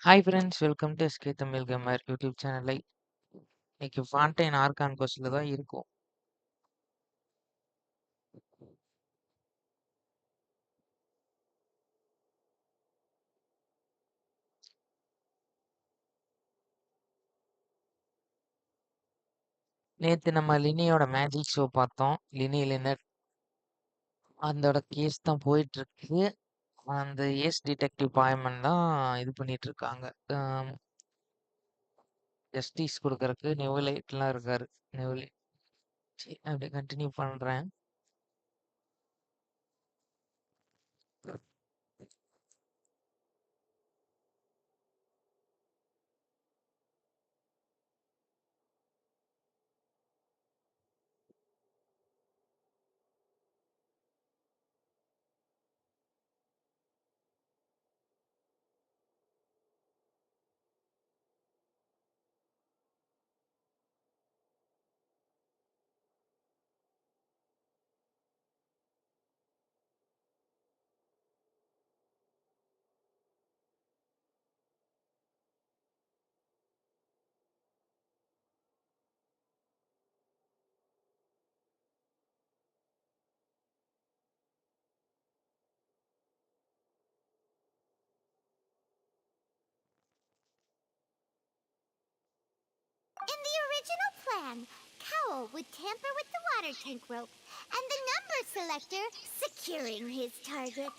Hi friends, welcome to SK Tamil Gamer YouTube சேனலை இன்னைக்கு ஃபாண்டைன் argon கோஸ்ட்ல தான் இருக்கும். நேத்து நம்ம லினியோட மேஜிக் ஷோ பார்த்தோம். லினி லினர் அதோட கேஸ் தான் போயிட்டு இருக்கு. அந்த ஏஸ் டிடெக்டிவ் பாய்மன் தான் இது பண்ணிட்டு இருக்காங்க. ஜஸ்டிஸ் கொடுக்கறதுக்கு நெவலைட்லாம் இருக்காரு. நெவலைட் அப்படியே கண்டினியூ பண்றேன். In the original plan, Cowl would tamper with the water tank rope and the number selector securing his target.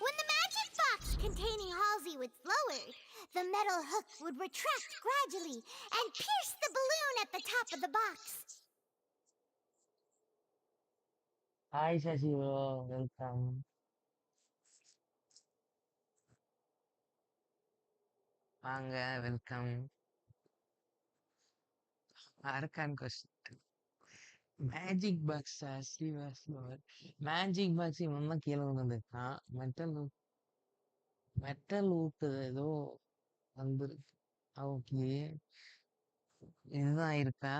When the magic box containing Halsey was lowered, the metal hook would retract gradually and pierce the balloon at the top of the box. Hi Sasi bro, welcome. வாங்க, welcome. ஆர்கான் ghost magic box magic box இவன் தான் கீழே வந்துருக்கான். Metal ஊட்டு ஏதோ வந்துருக்கு. Okay, இதுதான் இருக்கா.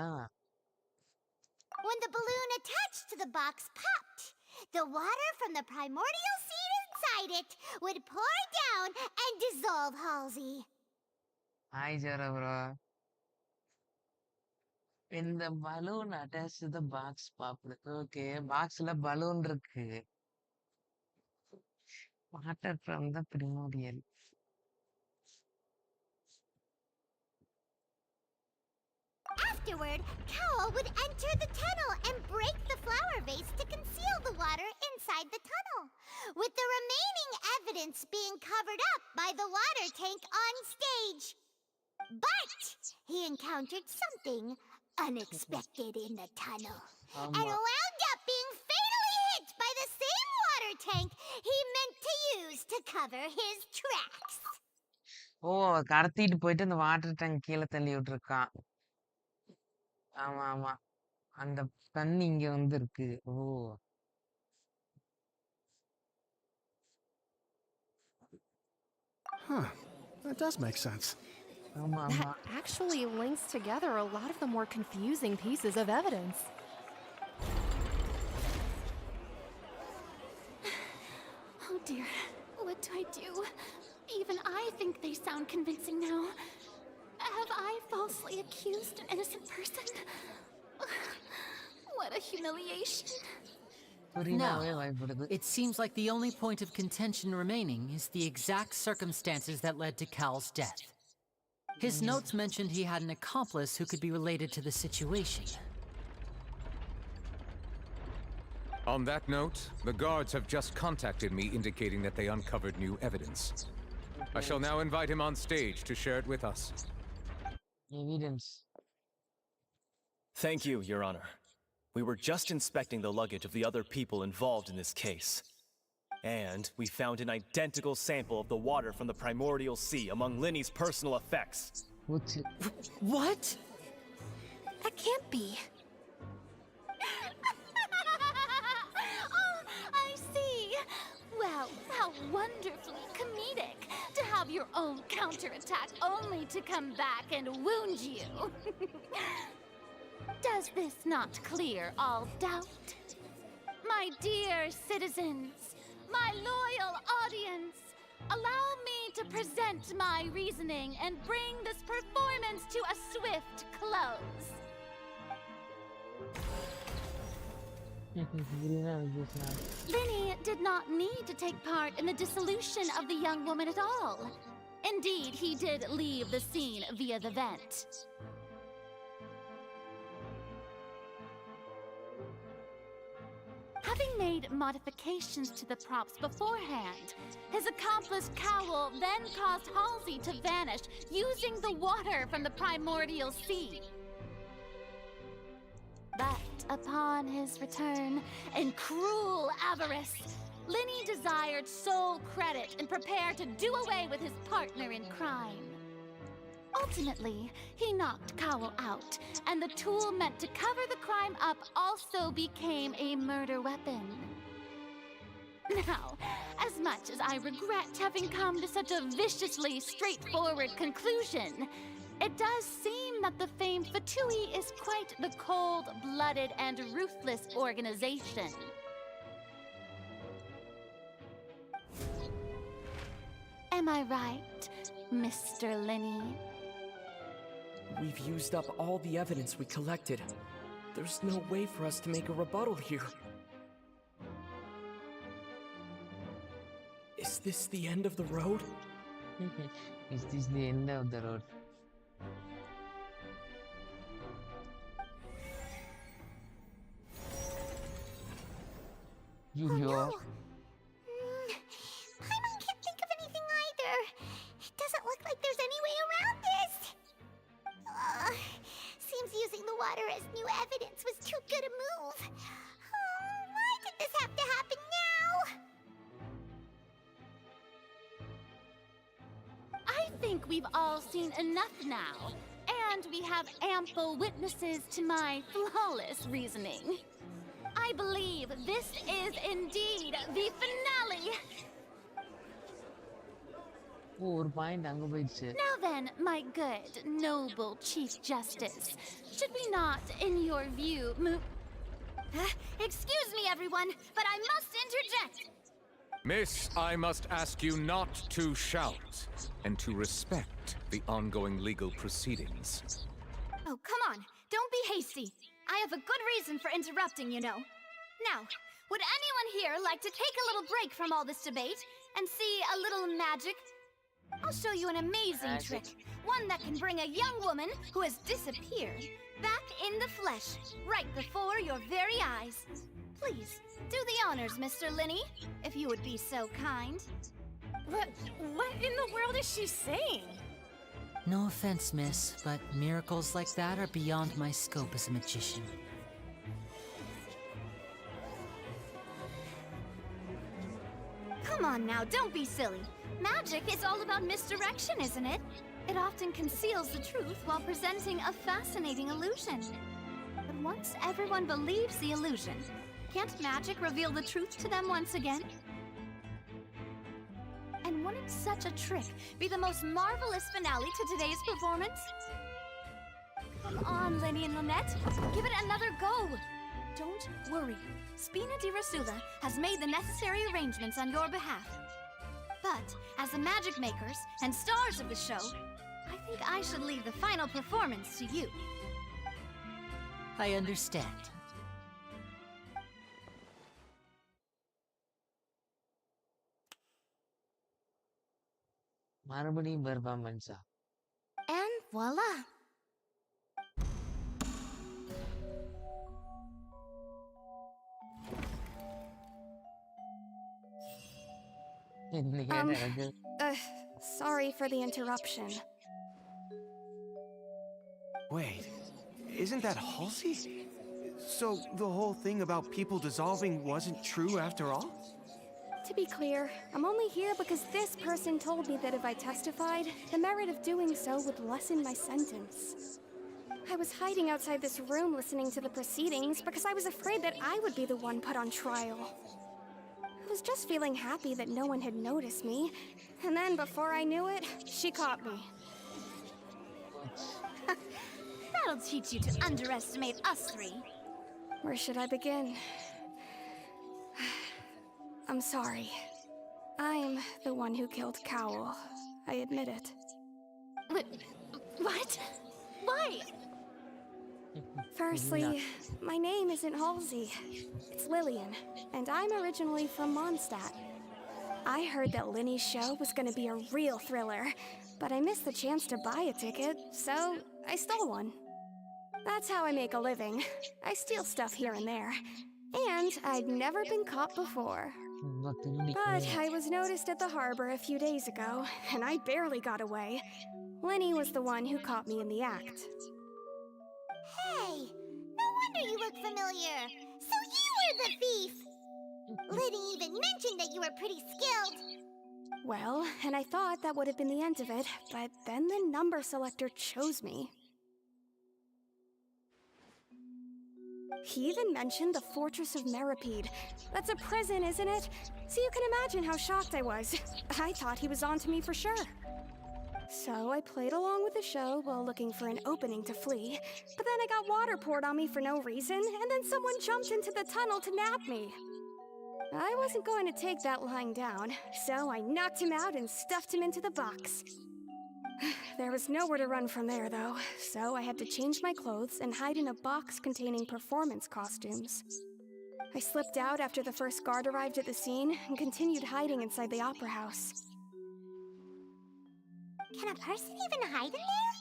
When the balloon attached to the box popped, the water from the primordial seed inside it would pour down and dissolve Halsey. Hi Zohra bro. இந்த balloon attach to the box popular. Okay, பாக்ஸ்ல balloon இருக்கு. Water from the primordial. Afterward, Cowl would enter the tunnel and break the flower vase to conceal the water inside the tunnel, with the remaining evidence being covered up by the water tank on stage. But he encountered something unexpected in the tunnel and ஆமா. wound up being fatally hit by the same water tank he meant to use to cover his tracks. ஓ, கடத்திட்டு போயிட்டு அந்த water tank கீழே தள்ளி விட்டுருக்கான். ஆமா ஆமா, அந்த தண்ணி இங்க வந்து இருக்கு. ஓ, Huh. That does make sense. ஆமா That ஆமா. actually links together a lot of the more confusing pieces of evidence. Oh dear, what do I do? Even I think they sound convincing now. Have I falsely accused an innocent person? What a humiliation. புரியவே பயப்படுது. It seems like the only point of contention remaining is the exact circumstances that led to Cal's death. His notes mentioned he had an accomplice who could be related to the situation. On that note, the guards have just contacted me indicating that they uncovered new evidence. I shall now invite him on stage to share it with us. Evidence. Thank you, Your Honor. We were just inspecting the luggage of the other people involved in this case. And we found an identical sample of the water from the primordial sea among Linny's personal effects. பூச்சி. What? That can't be. Oh, I see. Well, how wonderfully comedic to have your own counterattack only to come back and wound you. Does this not clear all doubt? My dear citizens, my loyal audience, allow me to present my reasoning and bring this performance to a swift close. Linny did not need to take part in the dissolution of the young woman at all. Indeed, he did leave the scene via the vent. Having made modifications to the props beforehand, his accomplice Cowl then caused Halsey to vanish using the water from the primordial sea. But upon his return, in cruel avarice, Linny desired sole credit and prepared to do away with his partner in crime. Ultimately, he knocked Cowl out, and the tool meant to cover the crime up also became a murder weapon. Now, as much as I regret having come to such a viciously straightforward conclusion, it does seem that the famed Fatui is quite the cold-blooded and ruthless organization. Am I right, Mr. Linny? We've used up all the evidence we collected. There's no way for us to make a rebuttal here. Is this the end of the road? Is this the end of the road? Oh no! Paimon can't think of anything either. It doesn't look like there's any way around this. Seems using the water as new evidence was too good a move. Why did this have to happen now? I think we've all seen enough now, and we have ample witnesses to my flawless reasoning. I believe this is indeed the finale. ஒரு point அங்க போயிடுச்சு. Now then, my good, noble Chief Justice, should we not, in your view, move... Excuse me, everyone, but I must interject. Miss, I must ask you not to shout and to respect the ongoing legal proceedings. Oh, come on. Don't be hasty. I have a good reason for interrupting, you know. Now, would anyone here like to take a little break from all this debate and see a little magic? I'll show you an amazing trick. One that can bring a young woman who has disappeared back in the flesh, right before your very eyes. Please, do the honors, Mr. Linny, if you would be so kind. What in the world is she saying? No offense, miss, but miracles like that are beyond my scope as a magician. Come on now, don't be silly. Magic is all about misdirection, isn't it? It often conceals the truth while presenting a fascinating illusion. But once everyone believes the illusion, can't magic reveal the truth to them once again? And wouldn't such a trick be the most marvelous finale to today's performance? Come on, Linny and Lynette. Give it another go. Don't worry. Spina di Rasula has made the necessary arrangements on your behalf. But, as the magic makers and stars of the show, I think I should leave the final performance to you. I understand. மறுபடியும் பெர்ஃபார்மன்ஸா? And voila! இன்னைக்கு என்ன நடக்குது? Sorry for the interruption. Wait, isn't that Halsey? So the whole thing about people dissolving wasn't true after all? To be clear, I'm only here because this person told me that if I testified, the merit of doing so would lessen my sentence. I was hiding outside this room listening to the proceedings because I was afraid that I would be the one put on trial. I was just feeling happy that no one had noticed me, and then before I knew it, she caught me. That'll teach you to underestimate us three. Where should I begin? I'm sorry. I'm the one who killed Cowl. I admit it. What? Why? Firstly, my name isn't Halsey. It's Lillian, and I'm originally from Mondstadt. I heard that Linny's show was gonna be a real thriller, but I missed the chance to buy a ticket, so I stole one. That's how I make a living. I steal stuff here and there. And I'd never been caught before. But I was noticed at the harbor a few days ago, and I barely got away. Linny was the one who caught me in the act. Hey, no wonder you look familiar. So you were the thief! Liddy even mentioned that you were pretty skilled. Well, and I thought that would have been the end of it, but then the number selector chose me. He even mentioned the Fortress of Meripede. That's a prison, isn't it? So you can imagine how shocked I was. I thought he was onto me for sure. So I played along with the show while looking for an opening to flee, but then I got water poured on me for no reason, and then someone jumped into the tunnel to nab me. I wasn't going to take that lying down, so I knocked him out and stuffed him into the box. There was nowhere to run from there, though, so I had to change my clothes and hide in a box containing performance costumes. I slipped out after the first guard arrived at the scene and continued hiding inside the opera house. Can a person even hide in there?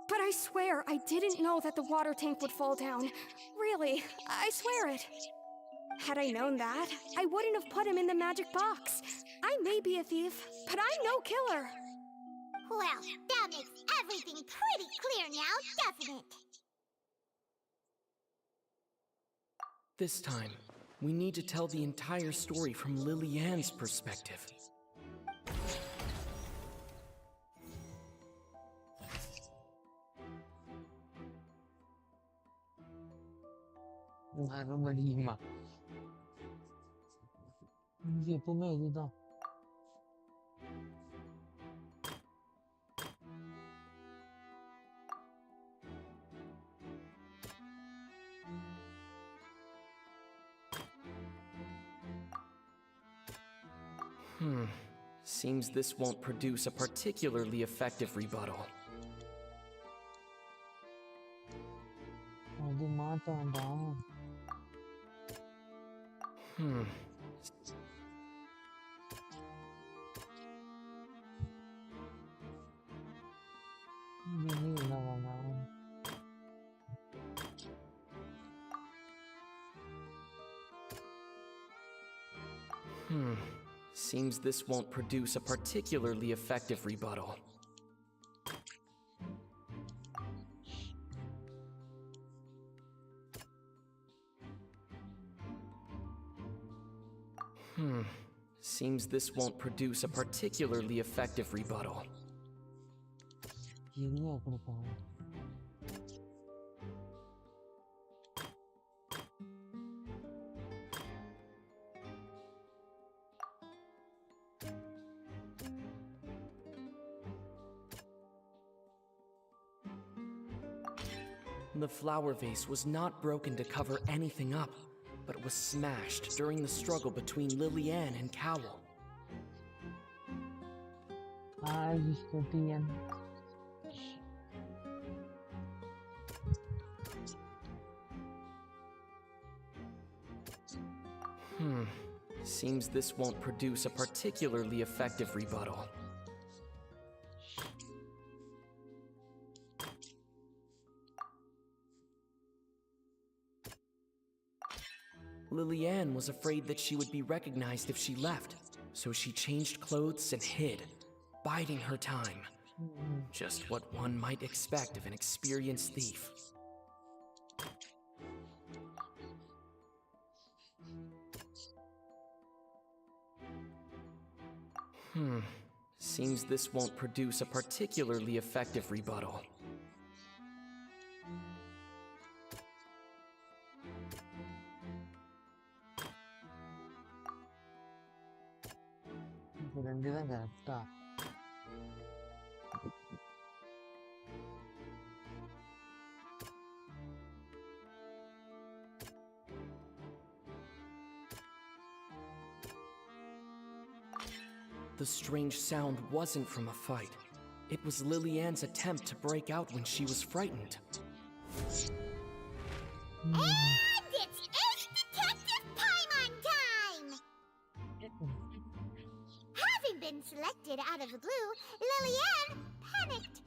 But I swear I didn't know that the water tank would fall down. Really, I swear it. Had I known that, I wouldn't have put him in the magic box. I may be a thief, but I'm no killer. Well, that makes everything pretty clear now, doesn't it? This time, we need to tell the entire story from Lily-Ann's perspective. மறுபடியுமா இது எப்பவுமே இதுதான். Seems this won't produce a particularly effective rebuttal. அது மாத்தாண்டா. Ini என்ன? Seems this won't produce a particularly effective rebuttal. Seems this won't produce a particularly effective rebuttal. என்ன கொடுப்பாங்க? The flower vase was not broken to cover anything up, but was smashed during the struggle between Lily-Ann and Cowl. Ian. Seems this won't produce a particularly effective rebuttal. Lily-Ann was afraid that she would be recognized if she left, so she changed clothes and hid, biding her time. Just what one might expect of an experienced thief. Seems this won't produce a particularly effective rebuttal. ரெண்டுதான் கரெக்டா. The strange sound wasn't from a fight. It was Lillian's attempt to break out when she was frightened. And it's Ace Detective Paimon time! Having been selected out of the blue, Lillian panicked.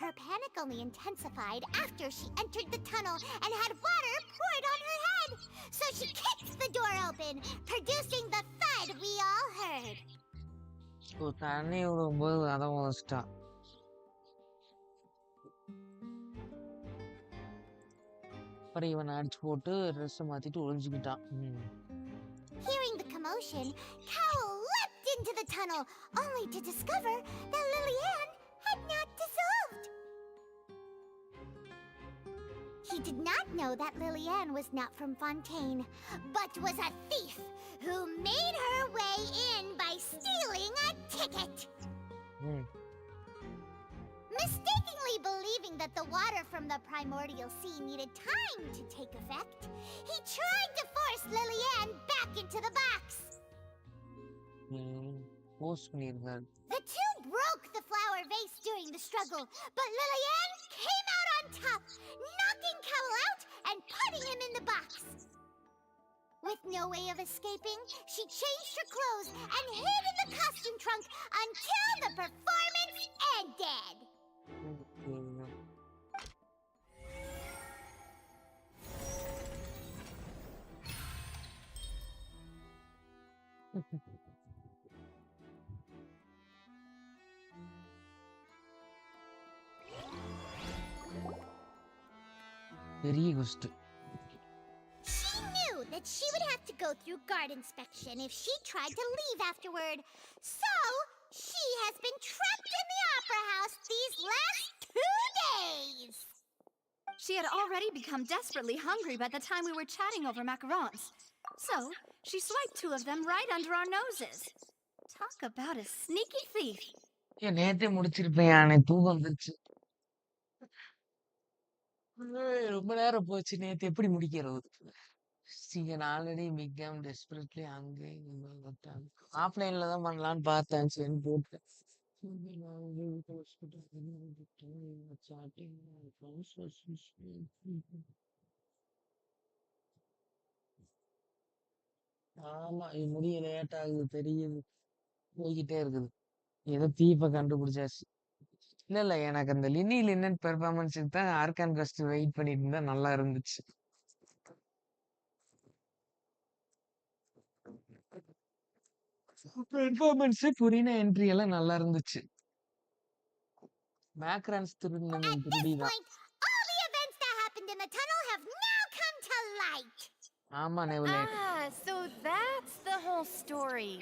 Her panic only intensified after she entered the tunnel and had water poured on her head. So she kicked the door open, producing the thud we all heard. So தண்ணி விடும்போது அதை உதச்சிட்டா. அப்புறம் இவனை அடிச்சு போட்டு ட்ரெஸ்ஸை மாத்திட்டு ஒளிஞ்சுக்கிட்டான். Hearing the commotion, Cowl leapt into the tunnel, only to discover that Lillian had not dissolved. He did not know that Lillian was not from Fontaine, but was a thief who made her way in by stealing a ticket. Mistakenly believing that the water from the primordial sea needed time to take effect, he tried to force Lillian back into the box. The two broke the flower vase during the struggle, but Lillian came out on top, knocking Cowl out and putting him in the box. With no way of escaping, she changed her clothes and hid in the costume trunk until the performance ended. பெரிய கொஸ்ட். She knew that she would have to go through guard inspection if she tried to leave afterward. So, she has been trapped in the opera house these last 2 days. She had already become desperately hungry by the time we were chatting over macarons. So, she swiped 2 of them right under our noses. Talk about a sneaky thief. ஏன் நேத்தே முடிச்சிருப்பேன், யானை தூக்கம் வந்துருச்சு. ரொம்ப நேரம் போச்சு, நேத்து எப்படி முடிக்கிறது? ஆல்ரெடி பிகம் டெஸ்பரேட்லி அங்கே ஆஃப்லைன்ல தான் பண்ணலான்னு பார்த்தேன், சரி போட்டேன். ஆமா, இது முடிய லேட் ஆகுது தெரியுது, போய்கிட்டே இருக்குது. ஏதோ தீப்பை கண்டுபிடிச்சாச்சு. இல்ல எனக்கு அந்த லின்னன் பெர்ஃபார்மன்ஸுக்கு தான் ஆர்கான் கஸ்ட் வெயிட் பண்ணிட்டு இருந்தா நல்லா இருந்துச்சு. பெர்ஃபார்மன்ஸ் புரின என்ட்ரி எல்லாம் நல்லா இருந்துச்சு. மேக்ரான்ஸ் திருடினது At this திருடிதான். point, all the events that happened in the tunnel have now come to light. ஆமா நெவுலே. So that's the whole story.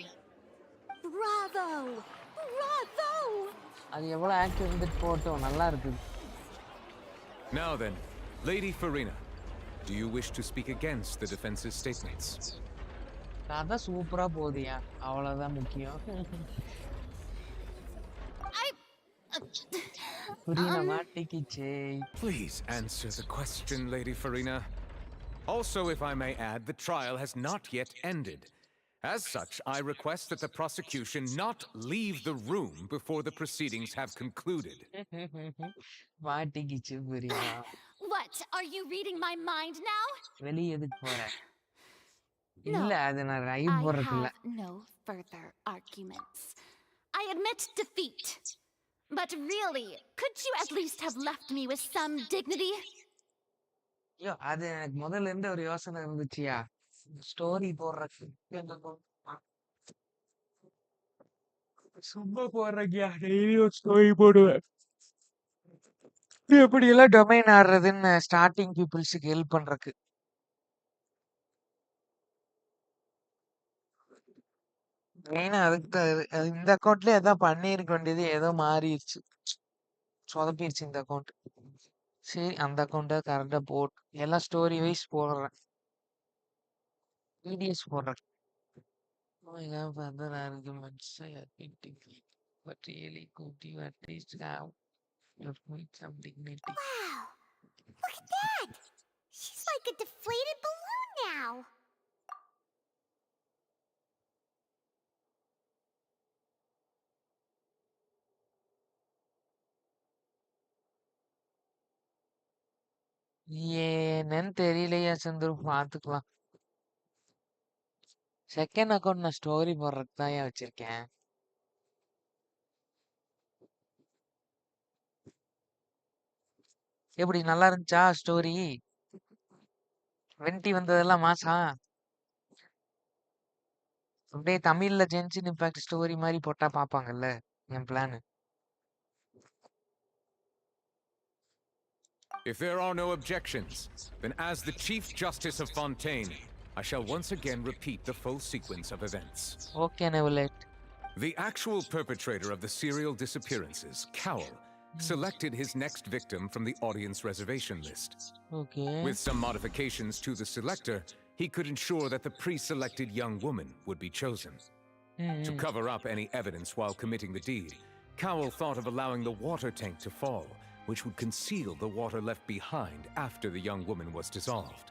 Bravo! Bravo! அது எவ்வளவு ஆக்டிவ் இருந்துட்டு போட்டோம், நல்லா இருக்குது. Now then, Lady Farina, do you wish to speak against the defense's statements? கதை சூப்பரா போகுதியா, அவ்வளவுதான் முக்கியம். புரியல மாட்டிக்கிச்சே. Please answer the question, Lady Farina. Also, if I may add, the trial has not yet ended. As such, I request that the prosecution not leave the room before the proceedings have concluded. மாட்டிக்கிச்சு புரியா. What? Are you reading my mind now? வெளிய எதுக்கு போற? No, இல்ல அது நான் right I போறதுக்கு இல்ல. have no further arguments. I admit defeat. But really, could you at least have left me with some dignity? ஐயோ, அது எனக்கு முதல்ல இருந்து ஒரு யோசனை இருந்துச்சியா, ஸ்டோரி போடுறதுக்கு. சும்மா போடுறக்கியா, டெய்லி ஒரு ஸ்டோரி போடுவேன். எப்படி எல்லாம் டொமைன் ஆடுறதுன்னு ஸ்டார்டிங் பீப்புள்ஸுக்கு ஹெல்ப் பண்றதுக்கு. மெயினா அதுக்கு தான் இந்த அக்கௌண்ட்லயே அதான் பண்ணிருக்க வேண்டியது, ஏதோ மாறிடுச்சு, சொதப்பிடுச்சு இந்த அக்கௌண்ட். சரி, அந்த அக்கௌண்ட்டை கரெக்டா போட்டு எல்லாம் ஸ்டோரி வைஸ் போடுறேன், வீடியோஸ் போடுறேன். I have other arguments I are getting, but really could you at least have with some dignity? Wow! Look at that! She's like a deflated balloon now. என்னன்னு தெரியலையா சந்துரு, பாத்துக்கலாம். செகண்ட் அக்கௌண்ட் நான் story போடுறதுக்கு தான் வச்சிருக்கேன். எப்படி நல்லா இருந்துச்சா ஸ்டோரி? வெண்டி வந்ததெல்லாம் மாசா? அப்படியே தமிழ்ல ஜென்ஷன் இம்பாக்ட் ஸ்டோரி மாதிரி போட்டா பாப்பாங்கல்ல, என் plan. If there are no objections, then as the Chief Justice of Fontaine, I shall once again repeat the full sequence of events. Okay, Neverlet. The actual perpetrator of the serial disappearances, Cowell, selected his next victim from the audience reservation list. Okay. With some modifications to the selector, he could ensure that the pre-selected young woman would be chosen. To cover up any evidence while committing the deed, Cowell thought of allowing the water tank to fall, which would conceal the water left behind after the young woman was dissolved.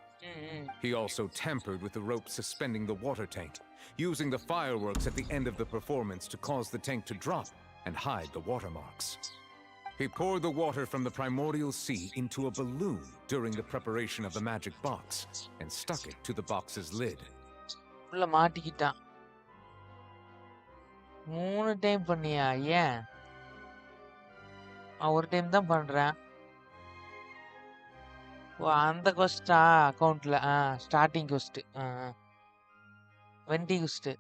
He also tampered with the rope suspending the water tank, using the fireworks at the end of the performance to cause the tank to drop and hide the watermarks. He poured the water from the primordial sea into a balloon during the preparation of the magic box and stuck it to the box's lid. உள்ள மாட்டிக்கிட்டான். 3 time பண்ணியா? ஏன்? ஒரு time தான் பண்றேன். ஓ, அந்த கொஸ்டா அக்கவுண்ட்ல? Starting கொஸ்ட். வெண்டி கொஸ்ட்.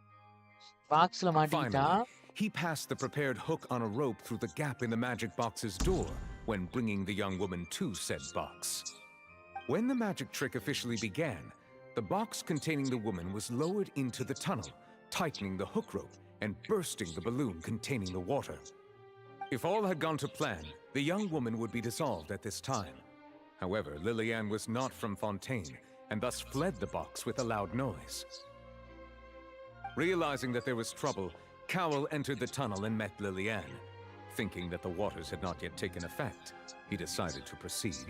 பாக்ஸ்ல மாட்டிக்கிட்டான். Finally, he passed the prepared hook on a rope through the gap in the magic box's door when bringing the young woman to said box. When the magic trick officially began, the box containing the woman was lowered into the tunnel, tightening the hook rope and bursting the balloon containing the water. If all had gone to plan, the young woman would be dissolved at this time. However, Lillian was not from Fontaine, and thus fled the box with a loud noise. Realizing that there was trouble, Cowell entered the tunnel and met Lillian. Thinking that the waters had not yet taken effect, he decided to proceed.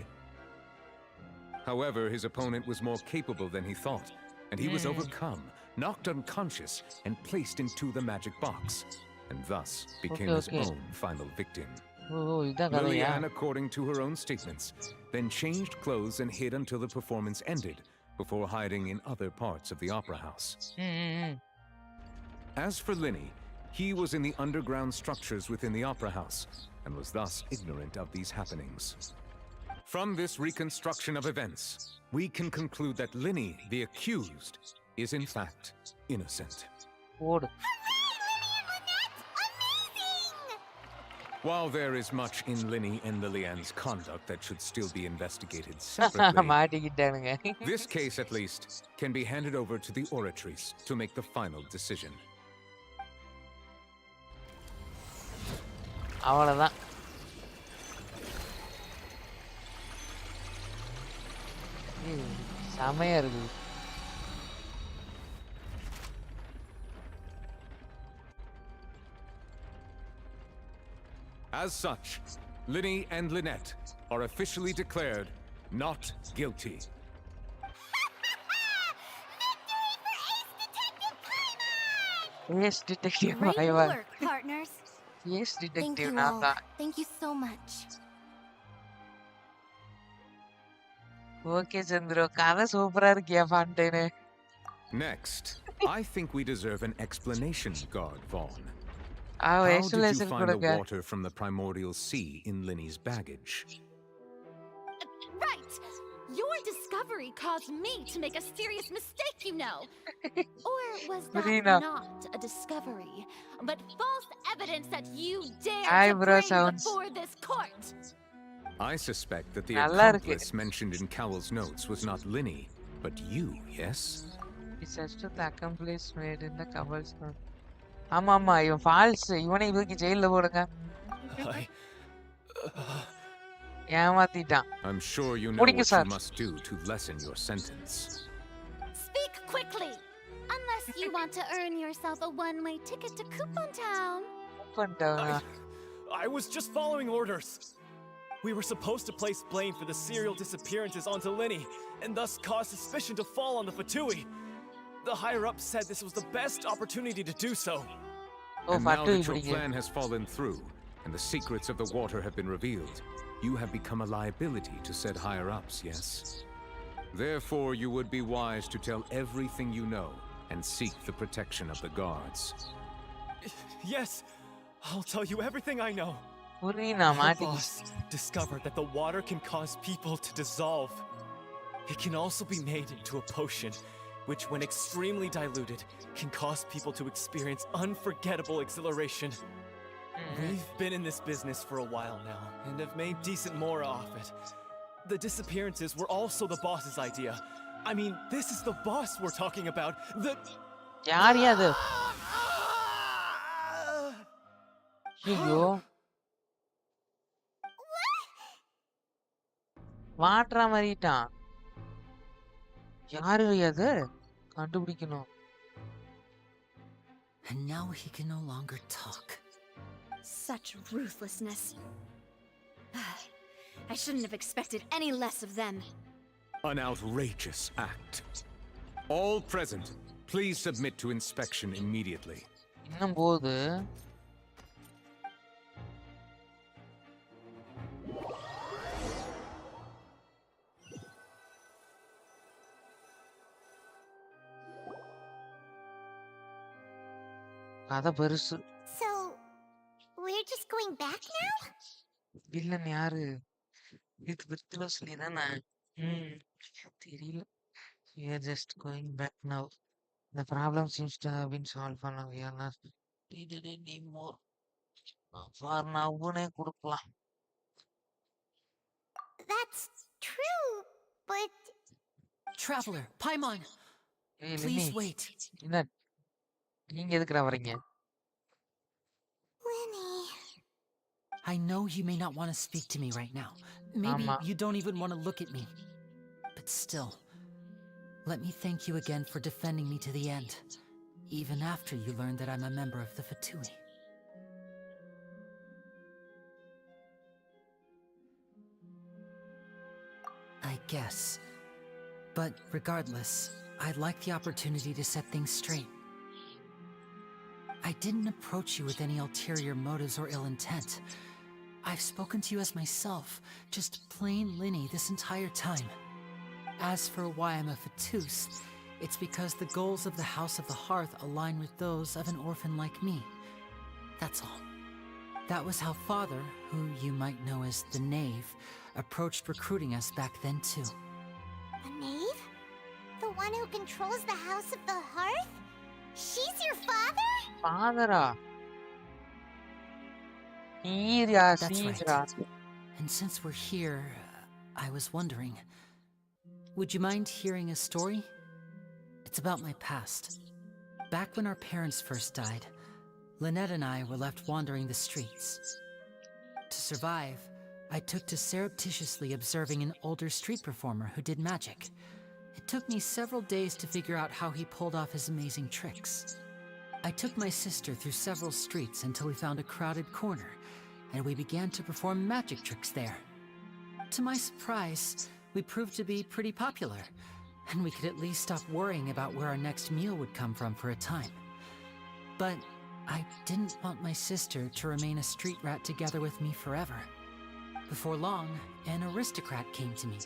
However, his opponent was more capable than he thought, and he was overcome, knocked unconscious, and placed into the magic box, and thus became his own final victim. Lillian, according to her own statements, then changed clothes and hid until the performance ended, before hiding in other parts of the opera house. As for Linny, he was in the underground structures within the opera house, and was thus ignorant of these happenings. From this reconstruction of events, we can conclude that Linny, the accused, is in fact innocent. While there is much in Linny and Lillian's conduct that should still be investigated separately, this case at least can be handed over to the oratories to make the final decision. அவ்வளவுதான். செமையா இருக்கு. As such, Linny and Lynette are officially declared not guilty. Yes, Detective Great Maivan. work, partners. Yes, Thank Detective you நான் all. தான். Thank you so much. Okay Chandru, கதை சூப்பரா இருக்கியா ஃபான்டைனு? Next, I think we deserve an explanation, Guard Vaughn. How did you explanation find the கொடுங்க. water from the primordial sea in Linny's baggage? Right! Your discovery caused me to make a serious mistake, you know. Or was that Marina. not a discovery, but false evidence that you dared to Eyebrow bring sounds. before this court? I suspect that the நல்லா இருக்கு. accomplice mentioned in Cowell's notes was not Linny, but you, yes? It's just the accomplice made in the couple's note. ஆமா ஆமா, இவன் falls. இவனை இதுக்கு ஜெயில போடுங்க. ஏமாத்திட்டான். I'm sure you know முடிங்க what sir. you must do to lessen your sentence. Speak quickly! Unless you want to earn yourself a one-way ticket to Coupon Town. பண்ணிட்டானா? I was just following orders. We were supposed to place blame for the serial disappearances onto Linny, and thus cause suspicion to fall on the Fatui. The higher-ups said this was the best opportunity to do so. Oh, And now put that your இப்படிங்க. plan has fallen through, and the secrets of the water have been revealed, you have become a liability to said higher-ups, yes? Therefore, you would be wise to tell everything you know and seek the protection of the guards. Yes, I'll tell you everything I know. புரியனா Our மாட்டிக்கிச்சு. boss discovered that the water can cause people to dissolve. It can also be made into a potion, which when extremely diluted, can cause people to experience unforgettable exhilaration. We've been in this business for a while now, and have made decent more off it. The disappearances were also the boss's idea. I mean, this is the boss we're talking about. The... யார் அது? ஐயோ. மாட்றா மாதிரிட்டான். யாரு அது? கண்டுபிடிக்கணும். And now he can no longer talk. Such ruthlessness. I shouldn't have expected any less of them. An outrageous act. All present, please submit to inspection immediately. இன்னும் போகுது. கதை பெருசு. So, we're just going back now? Villain யாரு? இது விருத்துல சொல்லிதானே? தெரியல. We are just going back now. The problem seems to have been solved for now. We are not needed anymore. For now, உனே கொடுக்கலாம். That's true, but Traveler, Paimon, ஏய் please லினி, wait. என்ன நீங்க எதுக்குடா வரீங்க? Lenny. I know you may not want to speak to me right now. Maybe ஆமா. you don't even want to look at me. But still, let me thank you again for defending me to the end, even after you learned that I'm a member of the Fatui. I guess. But regardless, I'd like the opportunity to set things straight. I didn't approach you with any ulterior motives or ill intent. I've spoken to you as myself, just plain Linny this entire time. As for why I'm a Fatus, it's because the goals of the House of the Hearth align with those of an orphan like me. That's all. That was how Father, who you might know as the Knave, approached recruiting us back then too. The knave? The one who controls the House of the Hearth? She's your father? ஃபாதரா? ஈரியா That's சீரா. right. And since we're here, I was wondering, would you mind hearing a story? It's about my past. Back when our parents first died, Lynette and I were left wandering the streets. To survive, I took to surreptitiously observing an older street performer who did magic. It took me several days to figure out how he pulled off his amazing tricks. I took my sister through several streets until we found a crowded corner, and we began to perform magic tricks there. To my surprise, we proved to be pretty popular, and we could at least stop worrying about where our next meal would come from for a time. But I didn't want my sister to remain a street rat together with me forever. Before long, an aristocrat came to me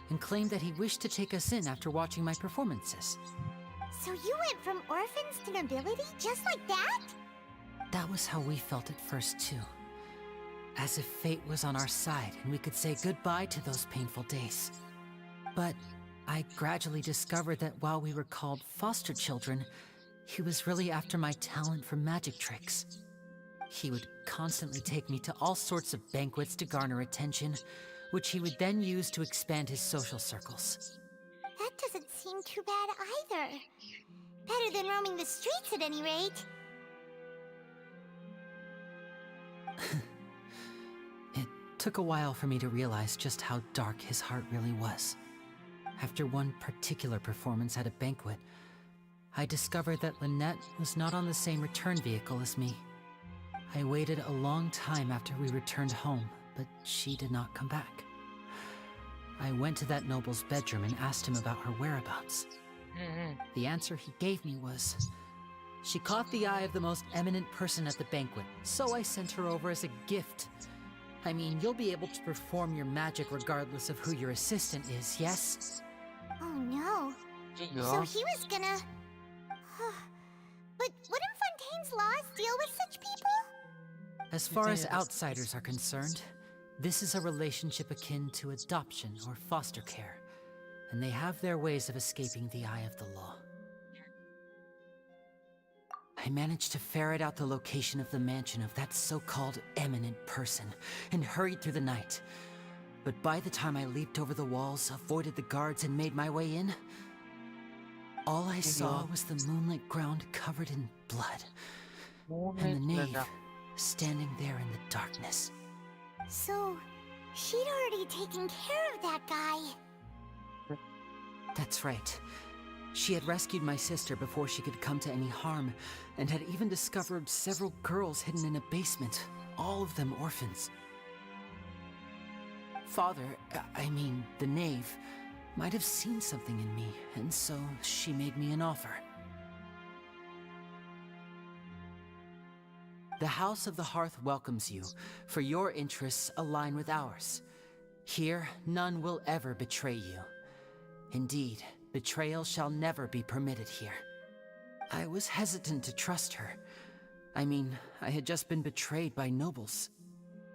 and claimed that he wished to take us in after watching my performances. So you went from orphans to nobility just like that? That was how we felt at first, too. As if fate was on our side and we could say goodbye to those painful days. But I gradually discovered that while we were called foster children, he was really after my talent for magic tricks. He would constantly take me to all sorts of banquets to garner attention, which he would then use to expand his social circles. That doesn't seem too bad either. Better than roaming the streets at any rate. It took a while for me to realize just how dark his heart really was. After one particular performance at a banquet, I discovered that Lynette was not on the same return vehicle as me. I waited a long time after we returned home, but she did not come back. I went to that noble's bedroom and asked him about her whereabouts. The answer he gave me was, She caught the eye of the most eminent person at the banquet, so I sent her over as a gift. I mean, you'll be able to perform your magic regardless of who your assistant is, yes? Oh no. So he was gonna... But wouldn't Fontaine's laws deal with such people? As far as outsiders are concerned, this is a relationship akin to adoption or foster care, and they have their ways of escaping the eye of the law. I managed to ferret out the location of the mansion of that so-called eminent person and hurried through the night. But by the time I leaped over the walls, avoided the guards, and made my way in, all I saw was the moonlit ground covered in blood, and the knave standing there in the darkness. So, she'd already taken care of that guy. That's right. She had rescued my sister before she could come to any harm, and had even discovered several girls hidden in a basement, all of them orphans. Father, I mean, the knave, might have seen something in me, and so she made me an offer. The House of the Hearth welcomes you, for your interests align with ours. Here, none will ever betray you. Indeed, betrayal shall never be permitted here. I was hesitant to trust her. I mean, I had just been betrayed by nobles.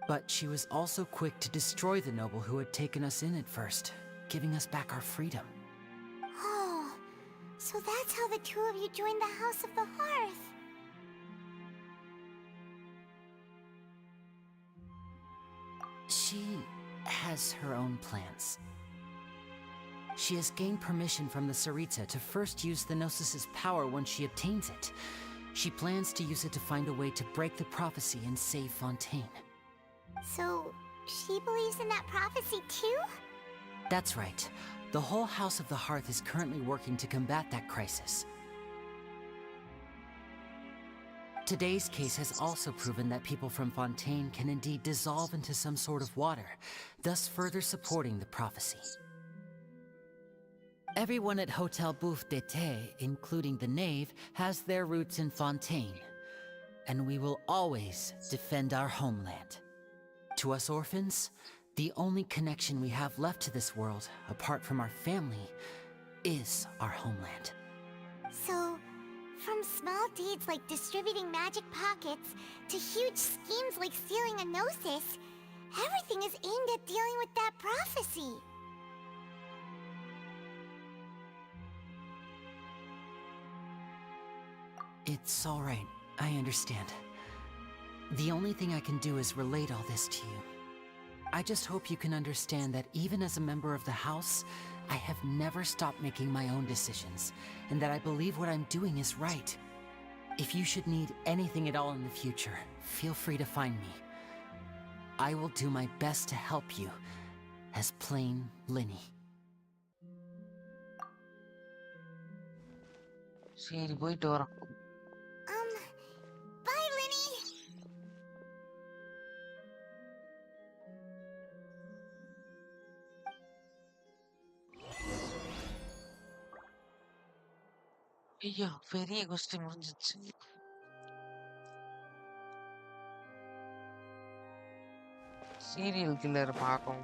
But she was also quick to destroy the noble who had taken us in at first, giving us back our freedom. Oh, so that's how the two of you joined the House of the Hearth. She has her own plans. She has gained permission from the Tsaritsa to first use the Gnosis' power when she obtains it. She plans to use it to find a way to break the prophecy and save Fontaine. So, she believes in that prophecy too? That's right. The whole House of the Hearth is currently working to combat that crisis. Today's case has also proven that people from Fontaine can indeed dissolve into some sort of water, thus further supporting the prophecy. Everyone at Hotel Bouffe d'été, including the knave, has their roots in Fontaine, and we will always defend our homeland. To us orphans, the only connection we have left to this world, apart from our family, is our homeland. So, from small deeds like distributing magic pockets to huge schemes like stealing a Gnosis, everything is aimed at dealing with that prophecy. It's all right. I understand. The only thing I can do is relate all this to you. I just hope you can understand that even as a member of the House, I have never stopped making my own decisions, and that I believe what I'm doing is right. If you should need anything at all in the future, feel free to find me. I will do my best to help you, as plain Linny. சரி போயிட்டு வரோம். Bye, Linny! ஐயோ பெரிய question முடிஞ்சிச்சு. Serial killer பார்க்கும்.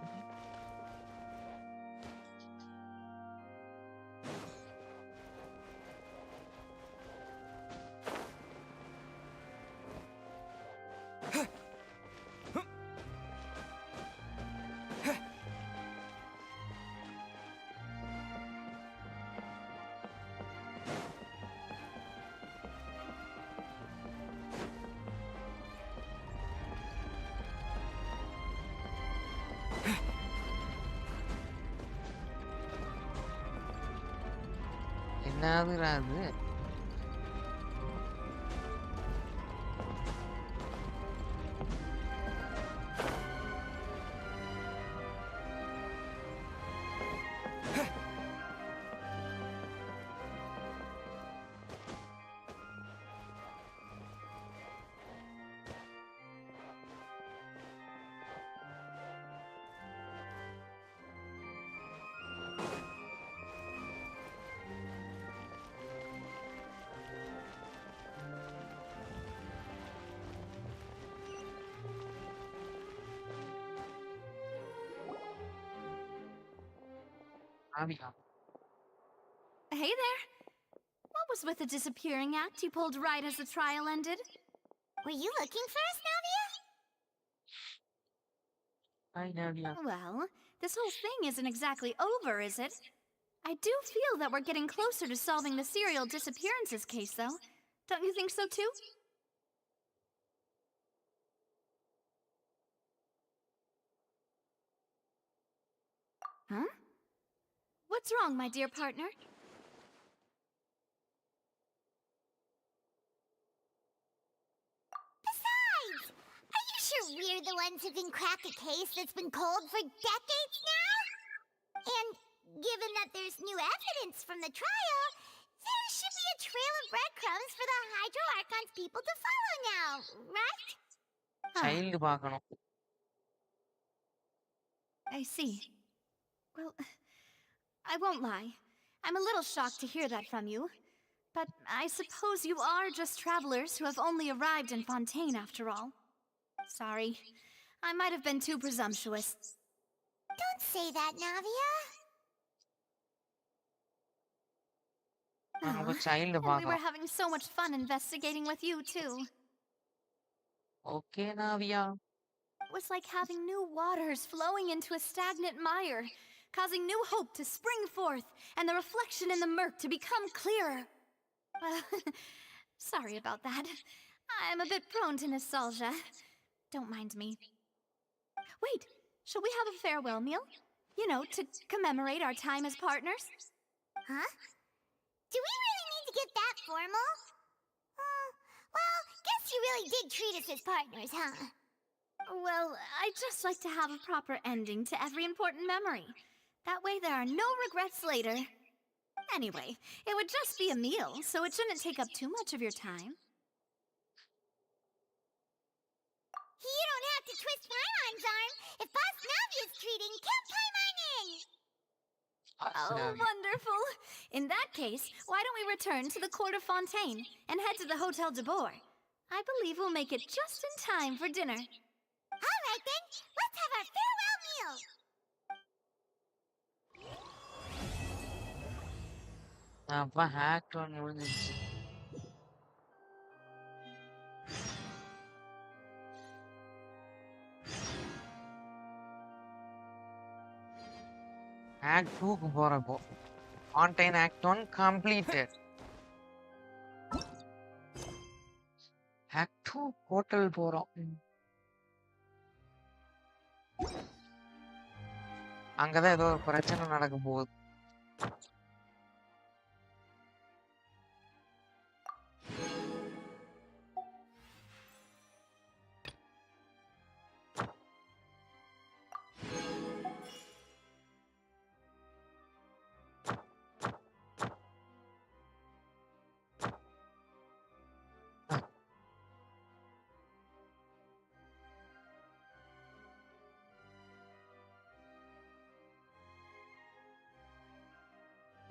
என்னதுடா அது? Navia. Hey there. What was with the disappearing act you pulled right as the trial ended? Were you looking for us, Navia? Hi, Navia. Well, this whole thing isn't exactly over, is it? I do feel that we're getting closer to solving the serial disappearances case, though. Don't you think so, too? Huh? What's wrong, my dear partner? Besides, are you sure we're the ones who can crack a case that's been cold for decades now? And given that there's new evidence from the trial, there should be a trail of breadcrumbs for the Hydro Archon's people to follow now, right? Child பார்க்கணும். I see. Well, I won't lie. I'm a little shocked to hear that from you. But I suppose you are just travelers who have only arrived in Fontaine after all. Sorry. I might have been too presumptuous. Don't say that, Navia. நமக்கு child And we were பார்க்கணும். having so much fun investigating with you, too. Okay, Navia. It was like having new waters flowing into a stagnant mire, causing new hope to spring forth, and the reflection in the murk to become clearer. Sorry about that. I'm a bit prone to nostalgia. Don't mind me. Wait, shall we have a farewell meal? You know, to commemorate our time as partners? Huh? Do we really need to get that formal? Well, guess you really did treat us as partners, huh? Well, I'd just like to have a proper ending to every important memory. That way there are no regrets later. Anyway, it would just be a meal, so it shouldn't take up too much of your time. You don't have to twist Paimon's arm. If Boss Navia's treating, count Paimon in! Oh, Navia. wonderful! In that case, why don't we return to the court of Fontaine and head to the Hotel de Boer? I believe we'll make it just in time for dinner. All right then, let's have our farewell meal. அப்பா hacked ஒன்று விழுந்துருச்சு. Act 2க்கு போறப்போ Fontaine Act 1 completed. Act 2 hotel போறோம். அங்கதான் ஏதோ ஒரு பிரச்சனை நடக்க போகுது.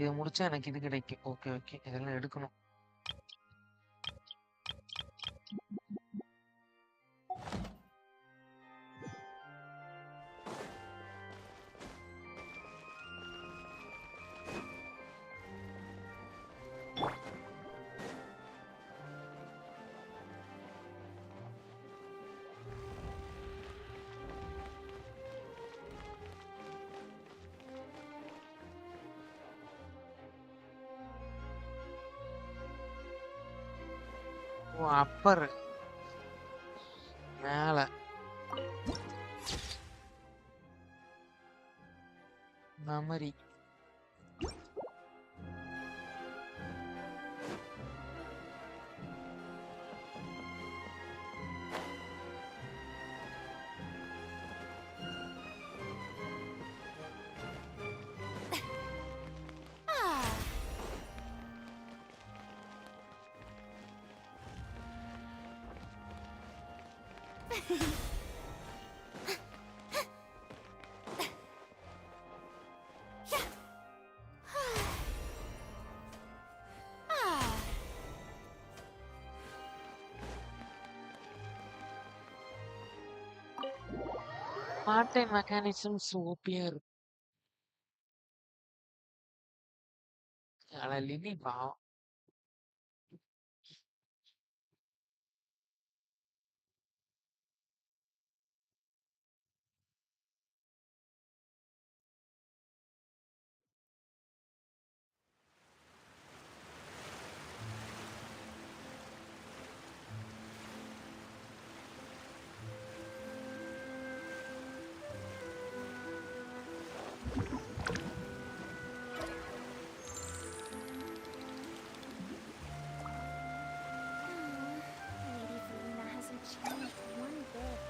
இதை முடிச்சா எனக்கு இது கிடைக்கும். ஓகே ஓகே, இதெல்லாம் எடுக்கணும். ஓ, அப்பர் மேல மெமரி. பார்ட் டைம் மெக்கானிசம் சூப்பியா இருக்கு. ஆனா லினி பாவம். Lady Farina hasn't changed one bit.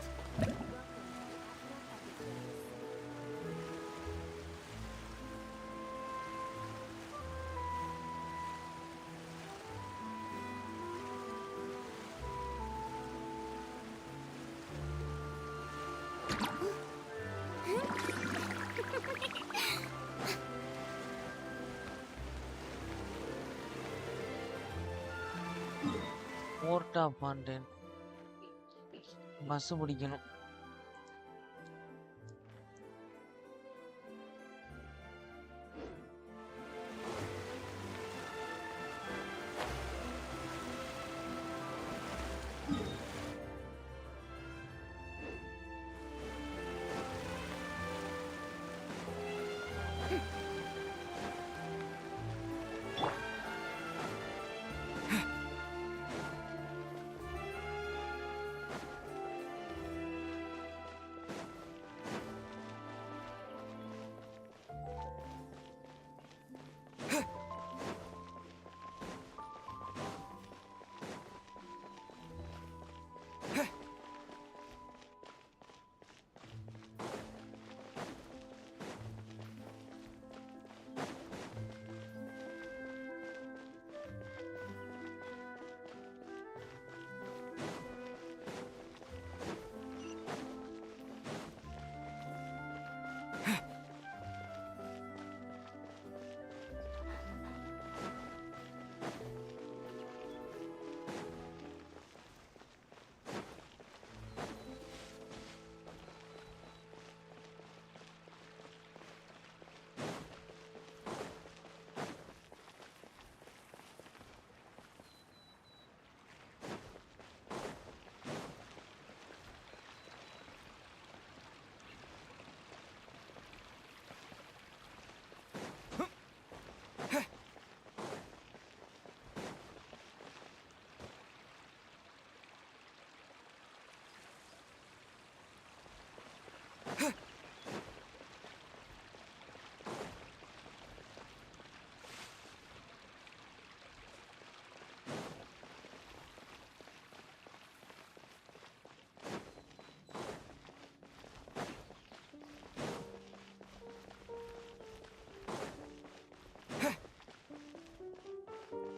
Port of பாண்டேன் பஸ் பிடிக்கணும்.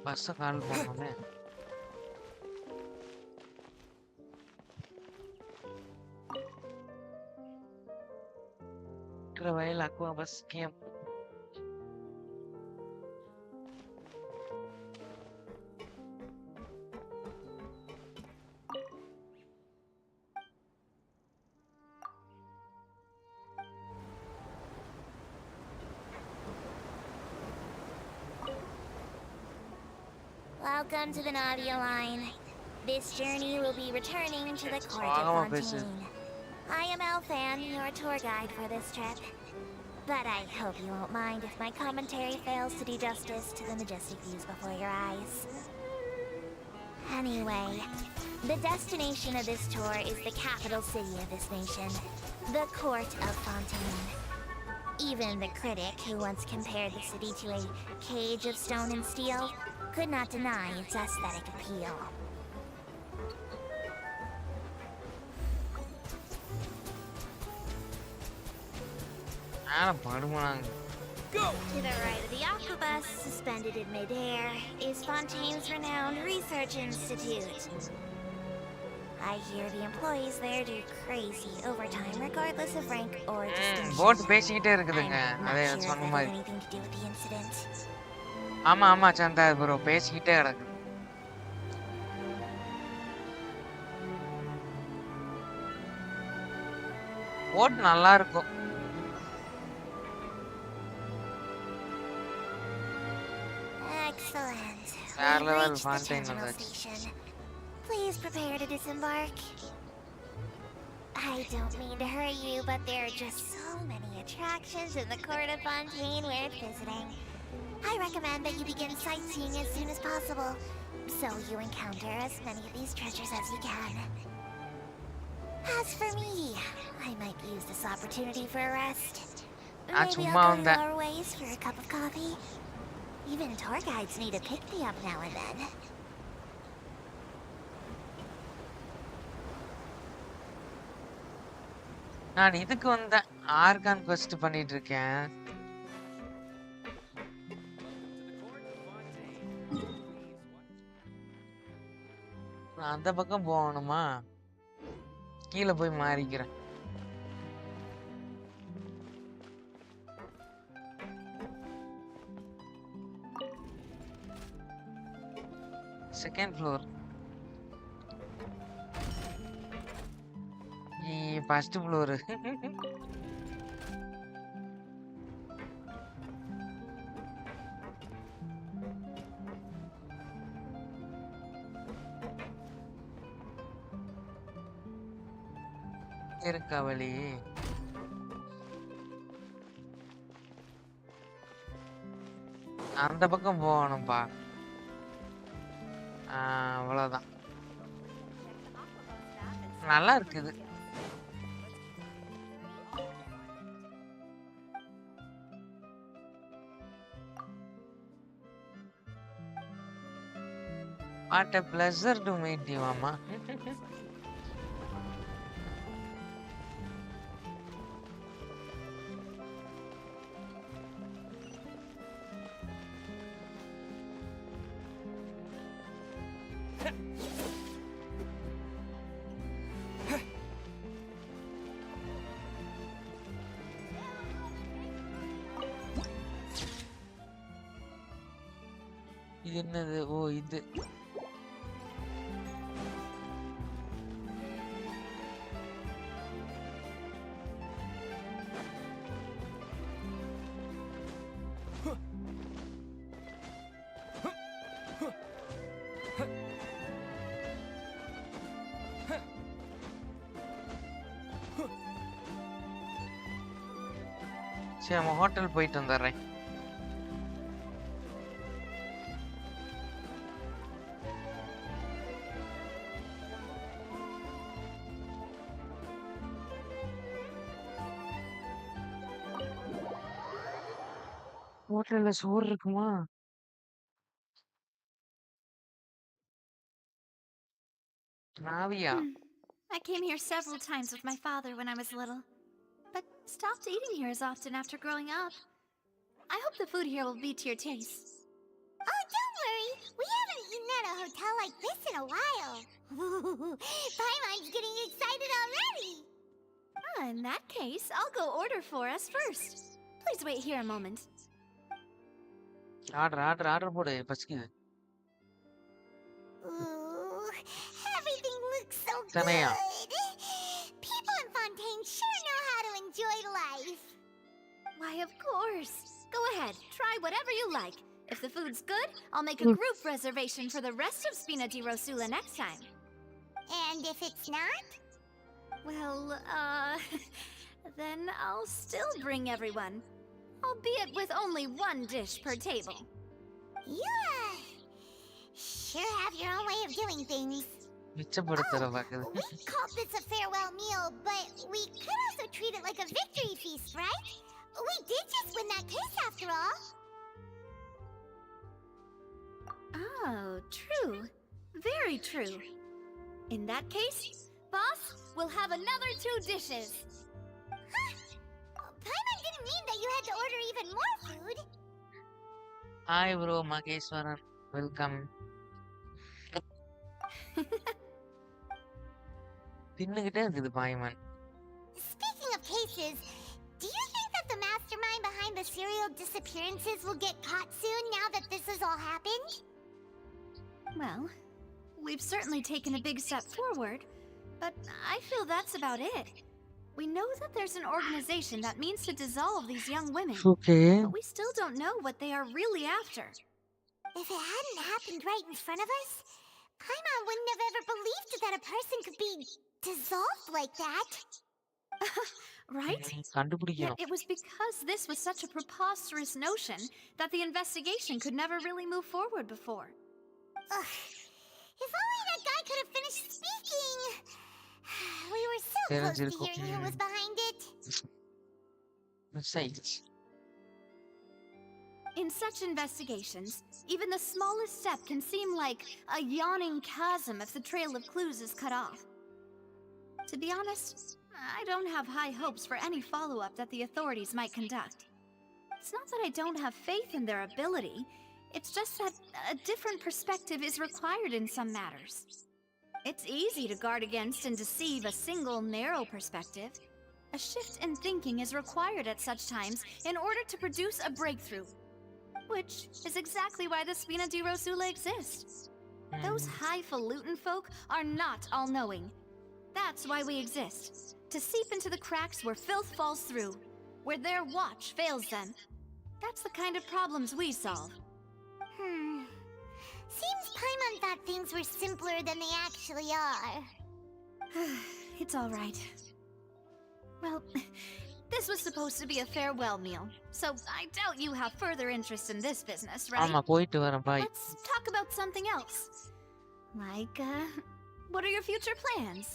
பஸ்ஸை கால் பண்ணோமே. வயல் aqua bus came. Welcome to the Nadia line. This journey will be returning to the court of Fontaine. I am Elfan, your tour guide for this trip. But I hope you won't mind if my commentary fails to do justice to the majestic views before your eyes. Anyway, the destination of this tour is the capital city of this nation, the court of Fontaine. Even the critic who once compared the city to a cage of stone and steel could not deny its aesthetic appeal. Go! To the right of the Aquabus, suspended in midair, is Fontaine's renowned research institute. I hear the employees there do crazy overtime regardless of rank or distinction. Boat பேசிக்கிட்டே இருக்குதுங்க. அதே I'm not sure சொன்ன if that மாதிரி. has anything to do with the incident. ஆமா ஆமா சந்தா bro பேசிக்கிட்டே கிடக்கு. போட் நல்லா இருக்கும். have level reached the Fontaine terminal வந்தாச்சு. station. Please prepare to disembark. I don't mean to hurry you, but there are just so many attractions in the court of Fontaine worth visiting. I recommend that you begin sightseeing as soon as possible, so you encounter as many of these treasures as you can. As for me, I might use this opportunity for a rest. Maybe சும்மா I'll go வந்தேன். your ways for a cup of coffee. Even tour guides need to pick me up now and then. நான் இதுக்கு வந்தேன். Argon quest பண்ணிட்டு இருக்கேன். நான் அந்த பக்கம் போகணுமா? கீழே போய் மாறிக்கிறேன். Second floor. First floor. இருக்கா வழி? அந்த பக்கம் போகணும்பா. அவ்வளவுதான். நல்லா இருக்குது. What a pleasure to meet you, Mama. இது என்னது? ஓ இது. சரி நம்ம ஹோட்டல் போயிட்டு வந்துடுறேன். ஹோட்டல்ல சோறு இருக்குமா? Navya? I came here several times with my father when I was little, but stopped eating here as often after growing up. I hope the food here will be to your taste. Oh, don't worry. We haven't eaten at a hotel like this in a while. Paimon's getting excited already. In that case, I'll go order for us first. Please wait here a moment. Order போடு பசிக்குது. Ooh, everything looks so Tanaya. good. People in Fontaine sure know how to enjoy life. Why, of course. Go ahead, try whatever you like. If the food's good, I'll make a group reservation for the rest of Spina di Rosula next time. And if it's not? Well, then I'll still bring everyone. Albeit with only one dish per table. You, sure have your own way of doing things. மிச்சப்படுத்துற பாக்குது. We called this a farewell meal, but we could also treat it like a victory feast, right? We did just win that case after all. Oh, true. Very true. In that case, boss, we'll have another 2 dishes. Huh? Paimon didn't mean that you had to order even more food. Hi bro Maheswaran, welcome. தின்னுகிட்டே இருக்குது பாய்மன். Speaking of cases, do you think that the mastermind behind the serial disappearances will get caught soon now that this has all happened? Well, we've certainly taken a big step forward, but I feel that's about it. We know that there's an organization that means to dissolve these young women, Okay. but we still don't know what they are really after. If it hadn't happened right in front of us, Paimon wouldn't have ever believed that a person could be dissolved like that. Right? Yet கண்டுபிடிக்கணும். it was because this was such a preposterous notion that the investigation could never really move forward before. Ugh. If only that guy could have finished speaking. We were so close to hearing who was behind it. Mistakes. In such investigations, even the smallest step can seem like a yawning chasm if the trail of clues is cut off. To be honest, I don't have high hopes for any follow-up that the authorities might conduct. It's not that I don't have faith in their ability, it's just that a different perspective is required in some matters. It's easy to guard against and deceive a single narrow perspective. A shift in thinking is required at such times in order to produce a breakthrough. Which is exactly why the Spina di Rosula exists. Those highfalutin folk are not all-knowing. That's why we exist. To seep into the cracks where filth falls through. Where their watch fails them. That's the kind of problems we solve. Seems Paimon thought things were simpler than they actually are. It's alright. Well, this was supposed to be a farewell meal, so I doubt you have further interest in this business, right? ஆமா போயிட்டு வரேன் bye. Let's talk about something else. Like, what are your future plans?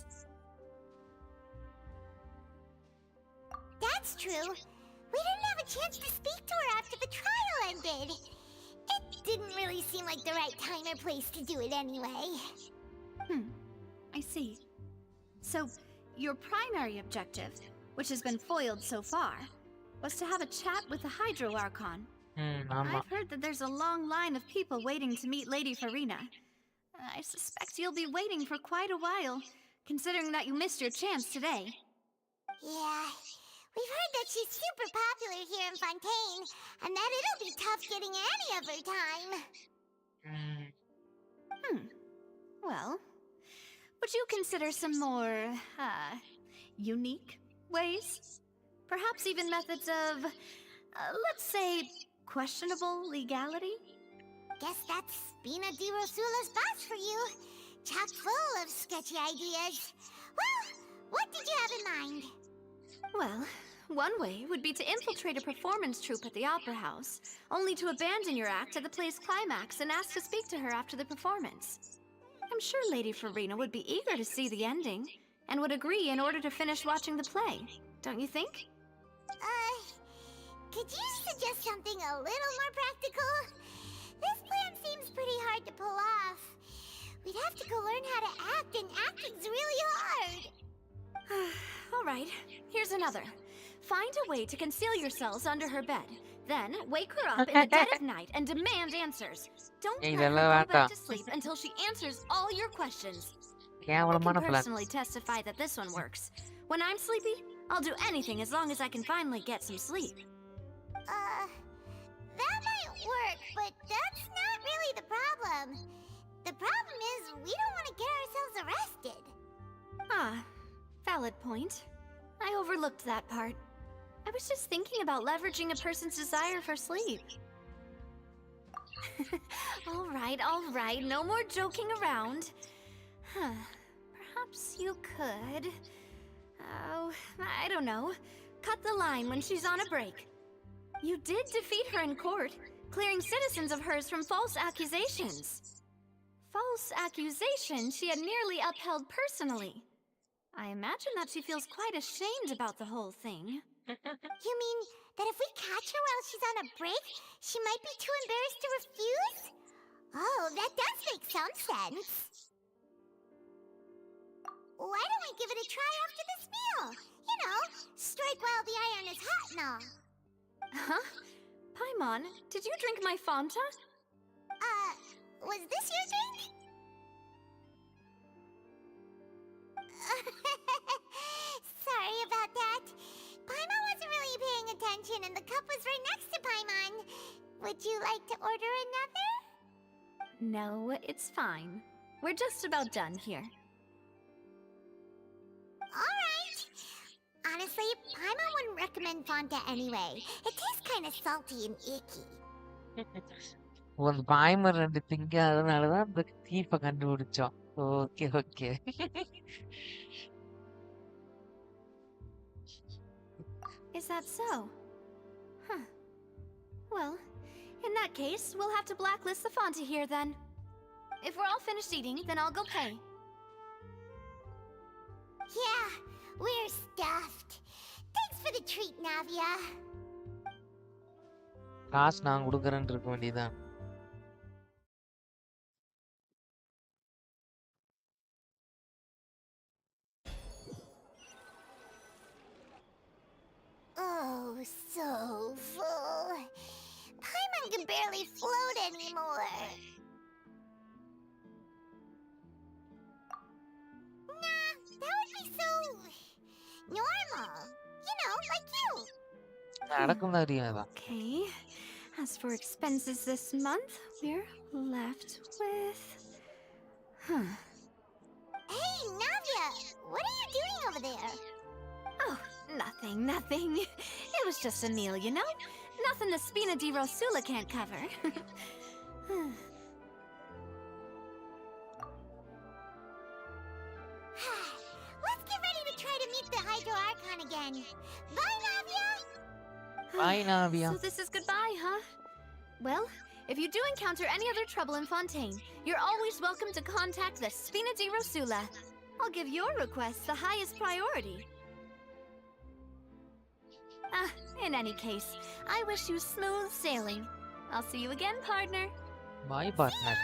That's true. We didn't have a chance to speak to her after the trial ended. It didn't really seem like the right time or place to do it anyway. I see. So, your primary objective, which has been foiled so far, was to have a chat with the Hydro Archon. ஆமா. I've heard that there's a long line of people waiting to meet Lady Farina. I suspect you'll be waiting for quite a while, considering that you missed your chance today. Yeah, we've heard that she's super popular here in Fontaine, and that it'll be tough getting any of her time. Well, would you consider some more, unique ways? Perhaps even methods of, let's say, questionable legality? Guess that's Spina di Rosula's boss for you. Chock full of sketchy ideas. Well, what did you have in mind? Well, one way would be to infiltrate a performance troupe at the Opera House, only to abandon your act at the play's climax and ask to speak to her after the performance. I'm sure Lady Farina would be eager to see the ending, and would agree in order to finish watching the play, don't you think? Could you suggest something a little more practical? This plan seems pretty hard to pull off. We'd have to go learn how to act, and acting's really hard. Alright, here's another. Find a way to conceal yourselves under her bed. Then, wake her up in the dead of night and demand answers. Don't let her go back to sleep until she answers all your questions. I can personally testify that this one works. When I'm sleepy, I'll do anything as long as I can finally get some sleep. That might work, but that's not really the problem. The problem is we don't want to get ourselves arrested. Valid point. I overlooked that part. I was just thinking about leveraging a person's desire for sleep. All right, no more joking around. Perhaps you could... Oh, I don't know. Cut the line when she's on a break. You did defeat her in court, clearing citizens of hers from false accusations. False accusations she had nearly upheld personally. I imagine that she feels quite ashamed about the whole thing. You mean that if we catch her while she's on a break, she might be too embarrassed to refuse? Oh, that does make some sense. Why don't we give it a try after this meal? You know, strike while the iron is hot and all. Huh? Paimon, did you drink my Fanta? Was this your drink? Sorry about that. Paimon wasn't really paying attention and the cup was right next to Paimon. Would you like to order another? No, it's fine. We're just about done here. Alright. Honestly, Paimon wouldn't recommend Fanta anyway. It tastes kind of salty and icky. ஒரு பாய்மர் 2 திங்காதனால தான் இந்த தீப்ப கண்டுபிடிச்சோம். Okay, okay. Is that so? Huh. Well, in that case, we'll have to blacklist the Fonta here then. If we're all finished eating, then I'll go pay. Yeah, we're stuffed. Thanks for the treat, Navia. காசு நான் கொடுக்குறேன்னு இருக்க வேண்டியதான். Oh, so full. Paimon can barely float anymore. Nah, that would be so normal. You know, like you. நடக்கும் தெரியாதான். Okay. As for expenses this month, we're left with... Huh. Hey, Navia, what are you doing over there? Oh, nothing. It was just a meal, you know? Nothing the Spina di Rosula can't cover. Let's get ready to try to meet the Hydro Archon again. Bye, Navia! Bye, Navia. So this is goodbye, huh? Well, if you do encounter any other trouble in Fontaine, you're always welcome to contact the Spina di Rosula. I'll give your request the highest priority. In any case, I wish you smooth sailing. I'll see you again, partner. Bye, partner.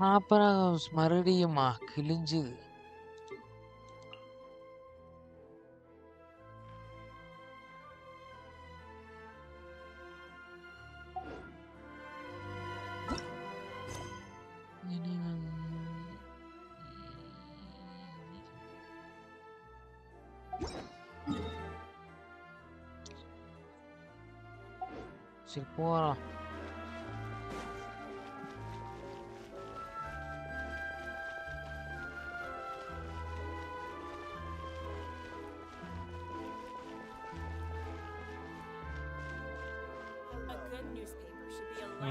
அப்புறம் மறுபடியுமா கிழிஞ்சுது. சரி போறோம்.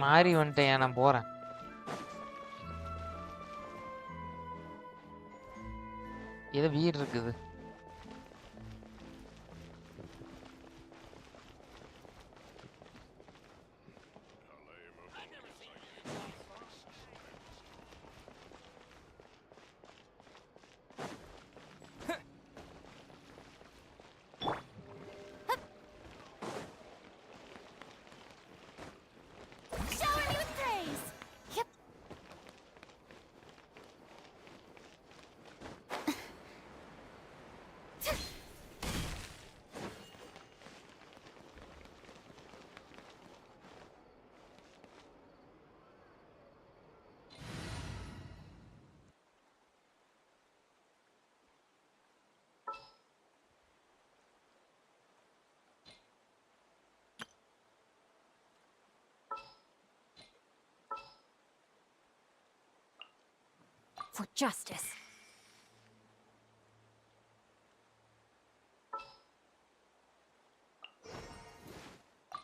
மாறி வந்துட்டேன், நான் போறேன். ஏதோ வீடு இருக்குது. Shower me with praise! Yep. For justice.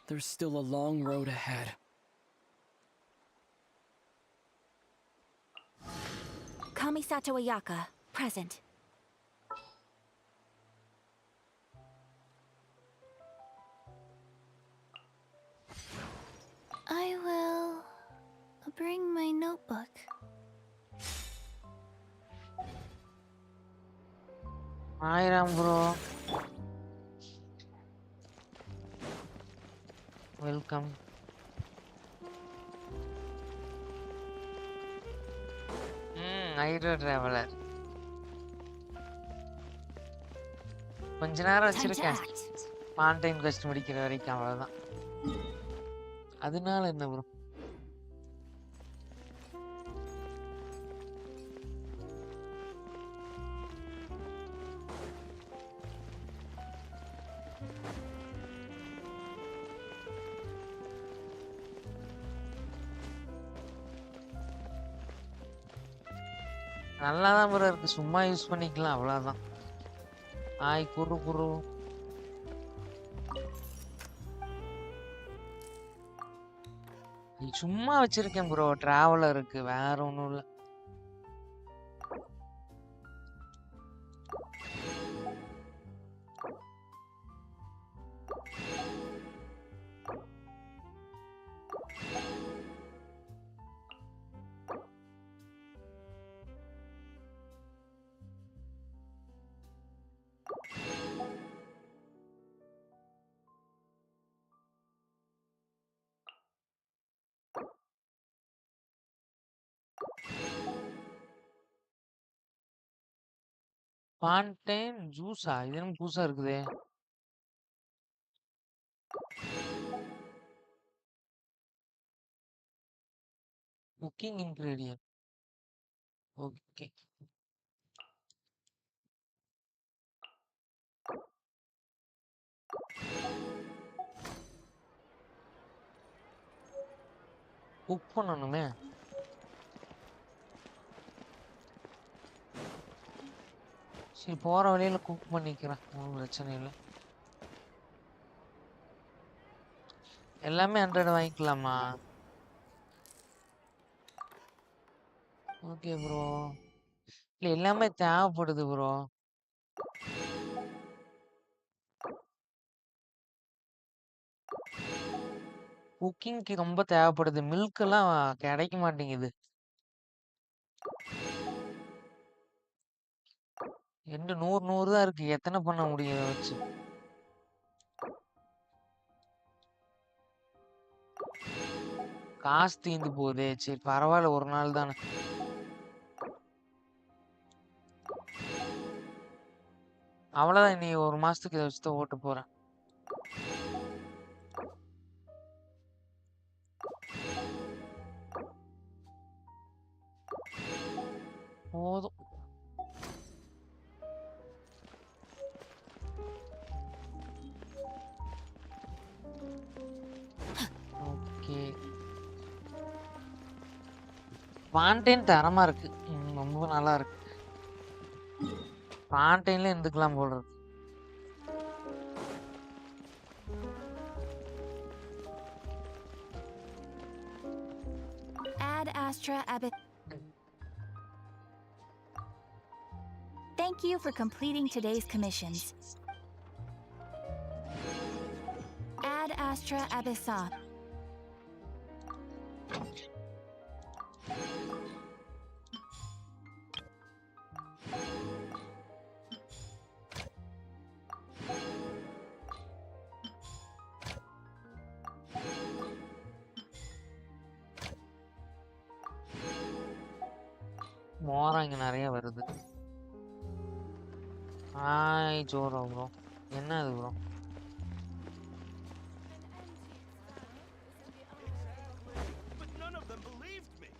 There's still a long road ahead. Kamisato Ayaka, present. I will bring my notebook. ஆயிரம் ப்ரோ. வெல்கம். ஹைட்ரோ டிராவலர் கொஞ்ச நேரம் வச்சிருக்கேன். மான்டைன் quest முடிக்கிற வரைக்கும் அவ்வளவுதான். அதனால என்ன ப்ரோ? நல்லா தான் ப்ரோ இருக்கு, சும்மா யூஸ் பண்ணிக்கலாம் அவ்வளவுதான். ஆய் குரு குரு. சும்மா வச்சிருக்கேன் ப்ரோ, டிராவலருக்கு, வேற ஒண்ணும் இல்ல. பாண்டேன் ஜூஸா? இது என்ன புதுசா இருக்குதே. Cooking ingredient. ஓகே. குக் பண்ணணுமே. சரி, போற வழியில குக் பண்ணிக்கிறேன், ஒன்றும் பிரச்சனை இல்லை. எல்லாமே 100 வாங்கிக்கலாமா? Okay bro. இல்ல எல்லாமே தேவைப்படுது ப்ரோ. குக்கிங்க்கு ரொம்ப தேவைப்படுது. மில்க் எல்லாம் கிடைக்க மாட்டேங்குது. என்கிட்ட 100 தான் இருக்கு. எத்தனை பண்ண முடியும் இதை வச்சு? காசு தீந்து போகுதே. சரி பரவாயில்ல, ஒரு நாள் தானே. அவ்வளவுதான், நீ ஒரு மாசத்துக்கு இதை வச்சுதான் ஓட்ட போறேன். போதும். ஓகே. பாண்டேன் தரமா இருக்கு. ரொம்ப நல்லா இருக்கு. பாண்டேன்ல இருந்துக்கலாம் போல இருக்கு. Ad Astra Abyss. Thank you for completing today's commissions. Ad Astra Abyssa. மோரா இங்க நிறைய வருது. Hi Zoro bro. என்ன அது bro? But none of them believed me.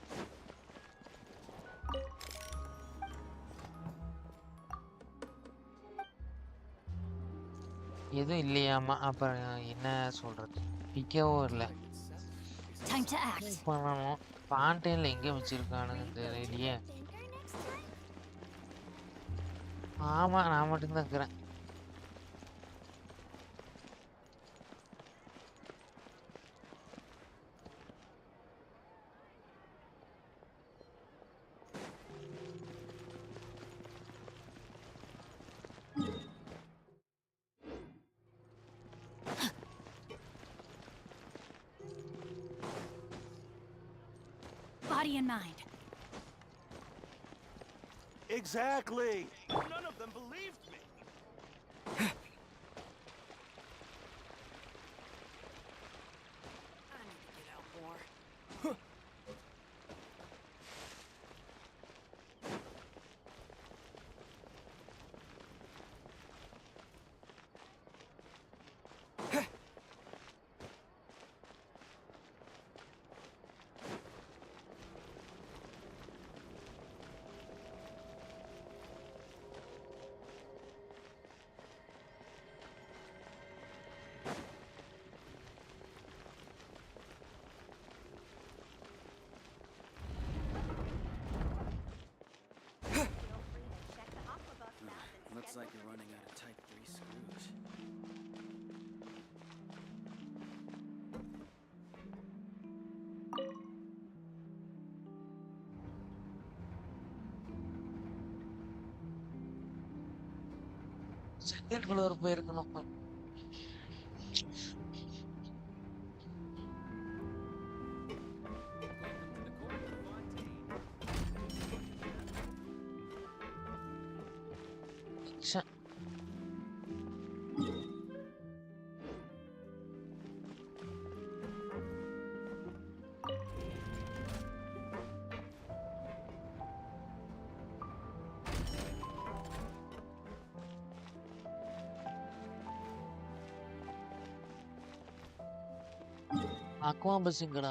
எதுவும் இல்லையாமா? அப்புறம் என்ன சொல்றது? பிக்கவும் இல்லை. Time to act. பண்ணணும். பாண்டேன்ல எங்க வச்சிருக்கானுங்க தெரியலையே. ஆமா, நான் மட்டும்தான் இருக்கிறேன். Body and mind. Exactly. None of them believed me. I need to get out more. Second floor போயிருக்கணும். ச்சே. Aqua பஸ்ஸுங்கடா.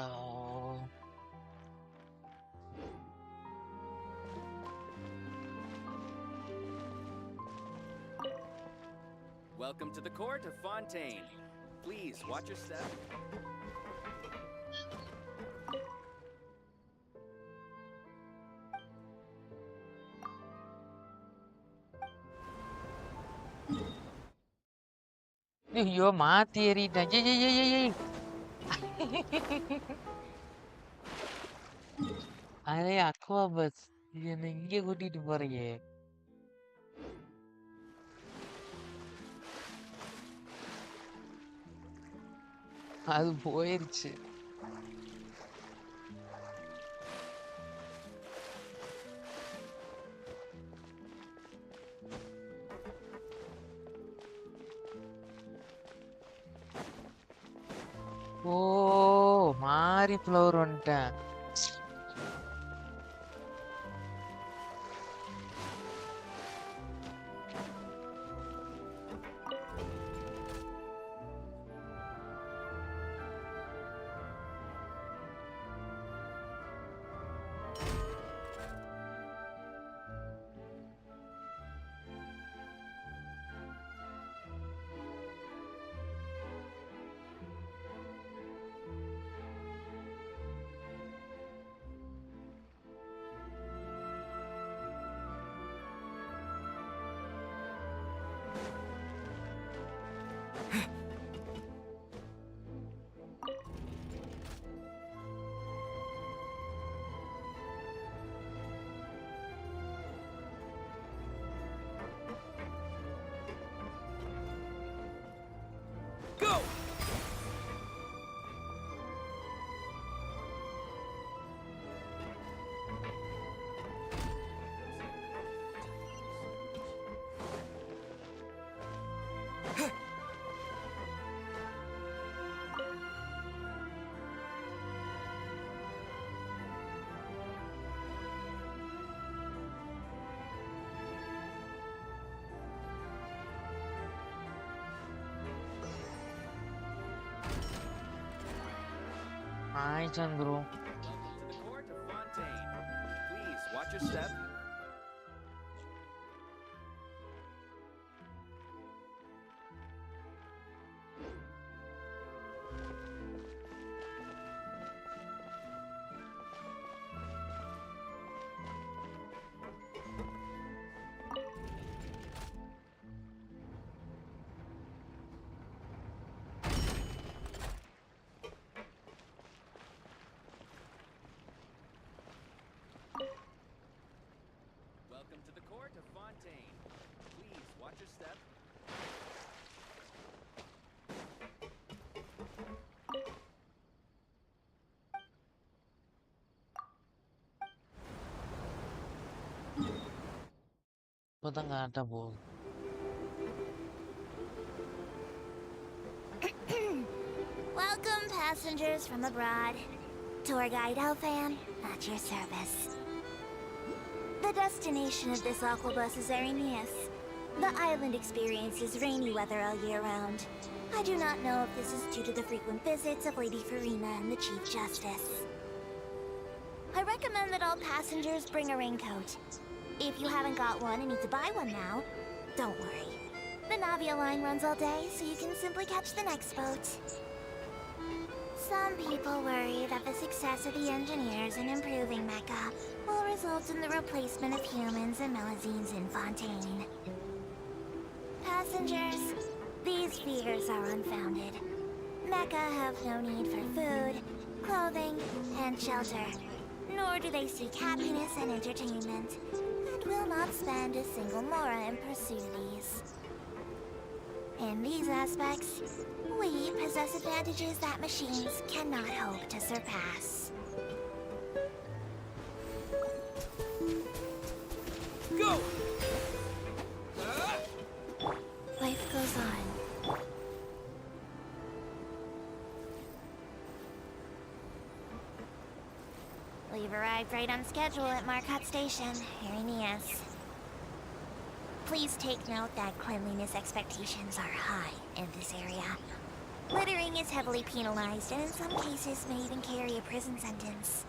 Welcome to the court of Fontaine. Please watch your step. ஐயோ மாத்தி ஏறிட்டேன். ஏய். அரே அக்வா பஸ் என்ன இங்க கூட்டிட்டு போறீங்க? அது போயிருச்சு. ஓ மாறி ஃப்ளோர் வந்துட்டேன். Go! Hi Chandru. Welcome to the court of Fontaine. Please watch your step. Welcome to the court of Fontaine. Please watch your step. இப்பதான் காட்ட போகுது. Welcome, passengers from abroad. Tour guide Elfan, at your service. The destination of this aquabus is Arenius. The island experiences rainy weather all year round. I do not know if this is due to the frequent visits of Lady Farina and the Chief Justice. I recommend that all passengers bring a raincoat. If you haven't got one and need to buy one now, don't worry. The Navia line runs all day, so you can simply catch the next boat. Some people worry that the success of the engineers in improving Mecha will result in the replacement of humans and Melazines in Fontaine. Passengers, these fears are unfounded. Mecha have no need for food, clothing, and shelter, nor do they seek happiness and entertainment, and will not spend a single mora in pursuit of these. In these aspects, we possess advantages that machines cannot hope to surpass. Go! Life goes on. We've arrived right on schedule at Marcotte Station, Aeneas. Please take note that cleanliness expectations are high in this area. Littering is heavily penalized, and in some cases may even carry a prison sentence.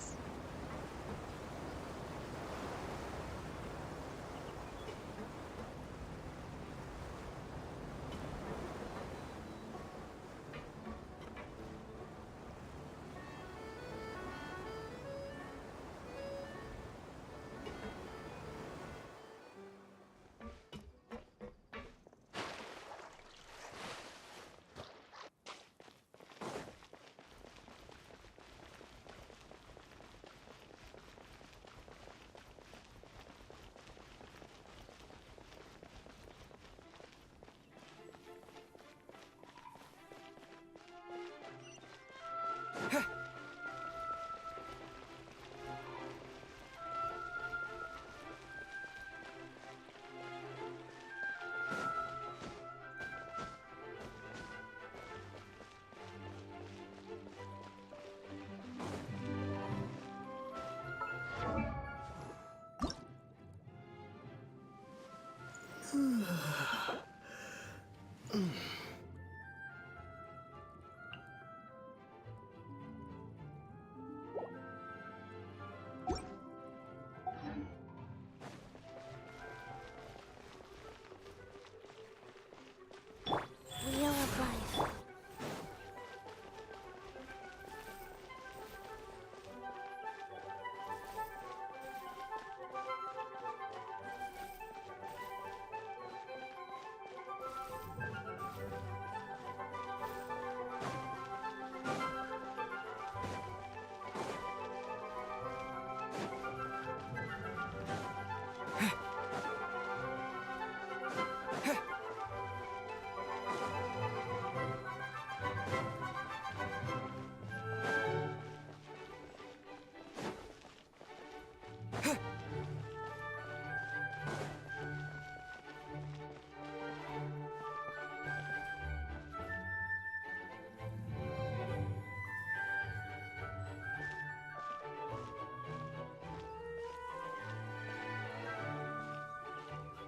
Wheel of Life.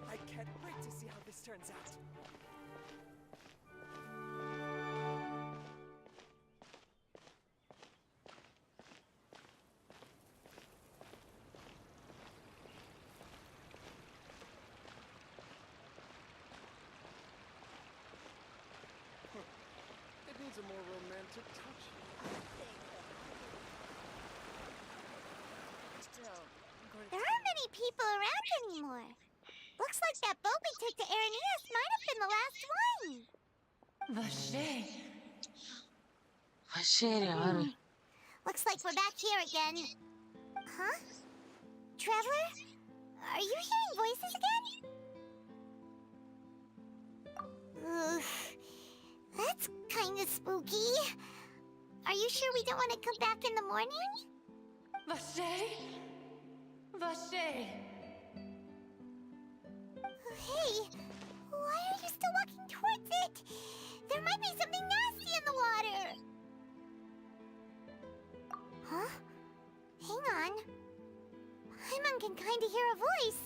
I can't wait to see how this turns out. It needs a more romantic touch. There aren't many people around anymore. Looks like that boat we took to Aeneas might have been the last one. Vache. Vache யாரு? Looks like we're back here again. Huh? Traveler? Are you hearing voices again? Ugh. That's kinda spooky. Are you sure we don't want to come back in the morning? Vache? Vache. Hey, why are you still walking towards it? There might be something nasty in the water. Huh? Hang on. Paimon can kinda hear a voice.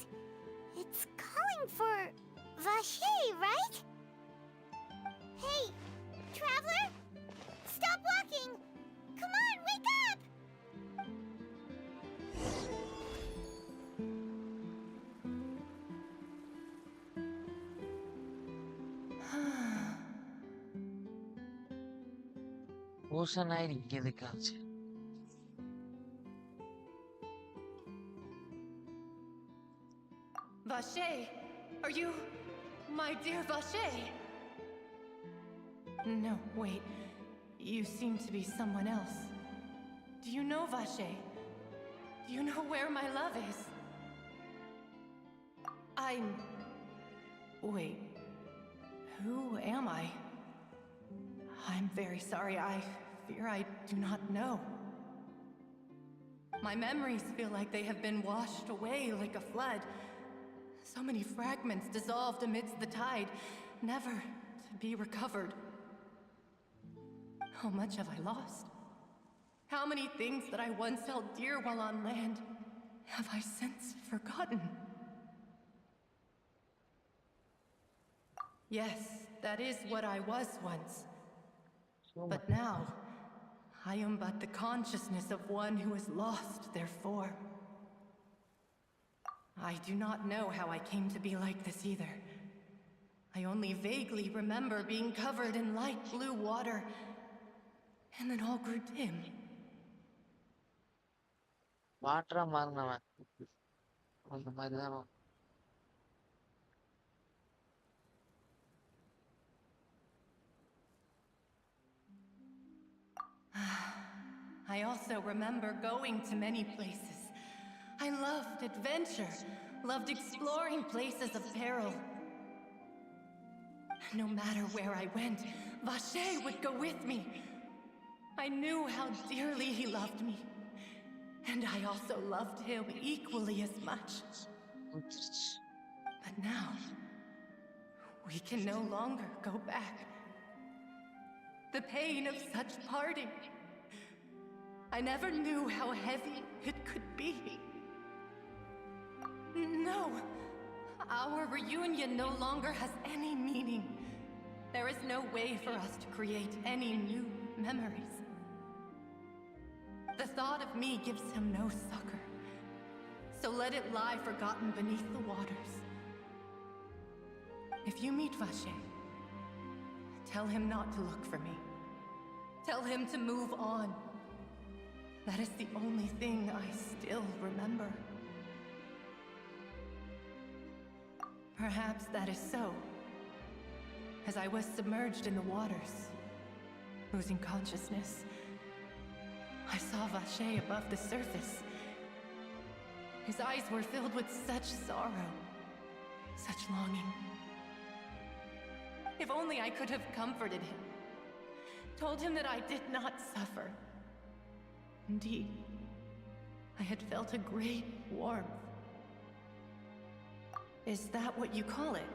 It's calling for Vache, right? Hey, Traveler? Stop walking! Come on, wake up! ഓഷനായിരിക്കും കാണിച്ചു. Vache, are you my dear Vache? No, wait. You seem to be someone else. Do you know Vache? Do you know where my love is? Wait. Who am I? I'm very sorry. I fear I do not know. My memories feel like they have been washed away like a flood. So many fragments dissolved amidst the tide, never to be recovered. How much have I lost? How many things that I once held dear while on land have I since forgotten? Yes, that is what I was once. But now, I am but the consciousness of one who has lost their form. I do not know how I came to be like this either. I only vaguely remember being covered in light blue water, and then all grew dim. வாட்டரா மாறினவன் அந்த மாதிரி தான். I also remember going to many places. I loved adventure, loved exploring places of peril. No matter where I went, Vache would go with me. I knew how dearly he loved me, and I also loved him equally as much. But now, we can no longer go back. The pain of such parting, I never knew how heavy it could be. No, our reunion no longer has any meaning. There is no way for us to create any new memories. The thought of me gives him no succor, so let it lie forgotten beneath the waters. If you meet Vache, tell him not to look for me. Tell him to move on. That is the only thing I still remember. Perhaps that is so. As I was submerged in the waters, losing consciousness, I saw Vache above the surface. His eyes were filled with such sorrow, such longing. If only I could have comforted him, told him that I did not suffer. Indeed, I had felt a great warmth. Is that what you call it?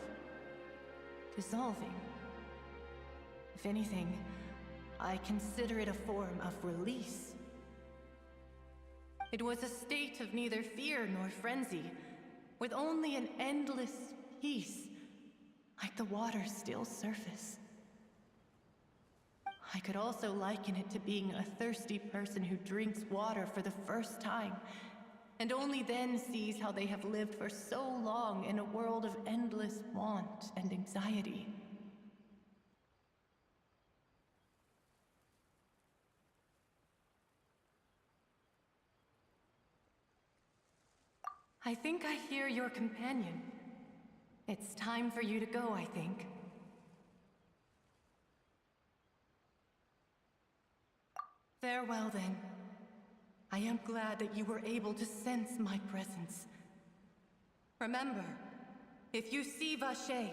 Dissolving? If anything, I consider it a form of release. It was a state of neither fear nor frenzy, with only an endless peace, like the water's still surface. I could also liken it to being a thirsty person who drinks water for the first time, and only then sees how they have lived for so long in a world of endless want and anxiety. I think I hear your companion. It's time for you to go, I think. Farewell, then. I am glad that you were able to sense my presence. Remember, if you see Vache,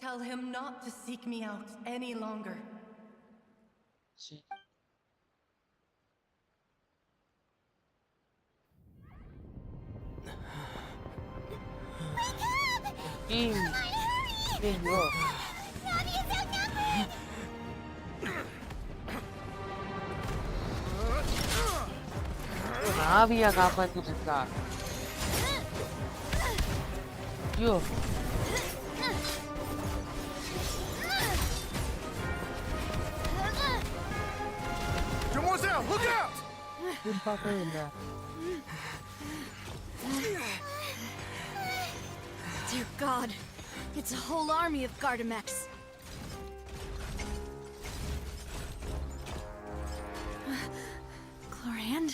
tell him not to seek me out any longer. See. Come on, hurry! Hey, bro. Navi is outnumbered! Navya காப்பாத்திட்டு இருக்கா. ஐயோ Demoiselle, look out! பார்க்கவே இல்லை. Dear God, it's a whole army of Gardamex. Chlorand?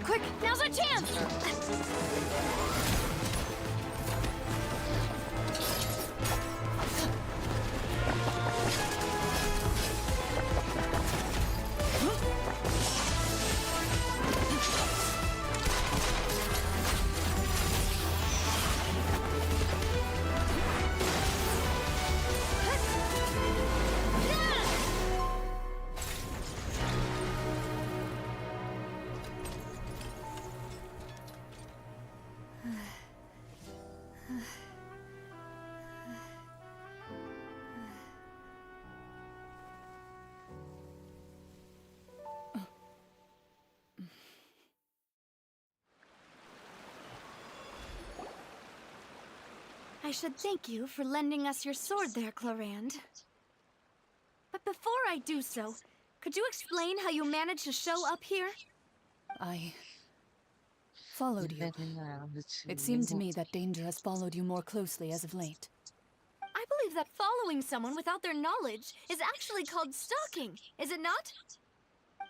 Quick, now's our chance! I should thank you for lending us your sword there, Clorand. But before I do so, could you explain how you managed to show up here? I followed you. It seemed to me that danger has followed you more closely as of late. I believe that following someone without their knowledge is actually called stalking, is it not?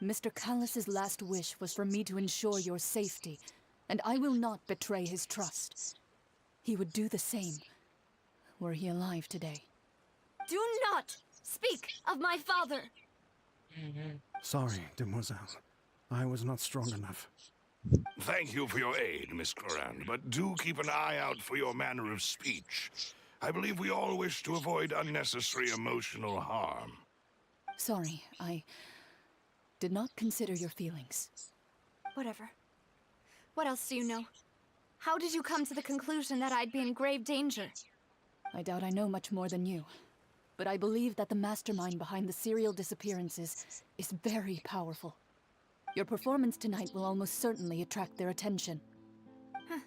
Mr. Callus's last wish was for me to ensure your safety, and I will not betray his trust. He would do the same, were he alive today. Do not speak of my father! Sorry, demoiselle. I was not strong enough. Thank you for your aid, Miss Clorand, but do keep an eye out for your manner of speech. I believe we all wish to avoid unnecessary emotional harm. Sorry, I did not consider your feelings. Whatever. What else do you know? How did you come to the conclusion that I'd be in grave danger? I doubt I know much more than you, but I believe that the mastermind behind the serial disappearances is very powerful. Your performance tonight will almost certainly attract their attention. Huh.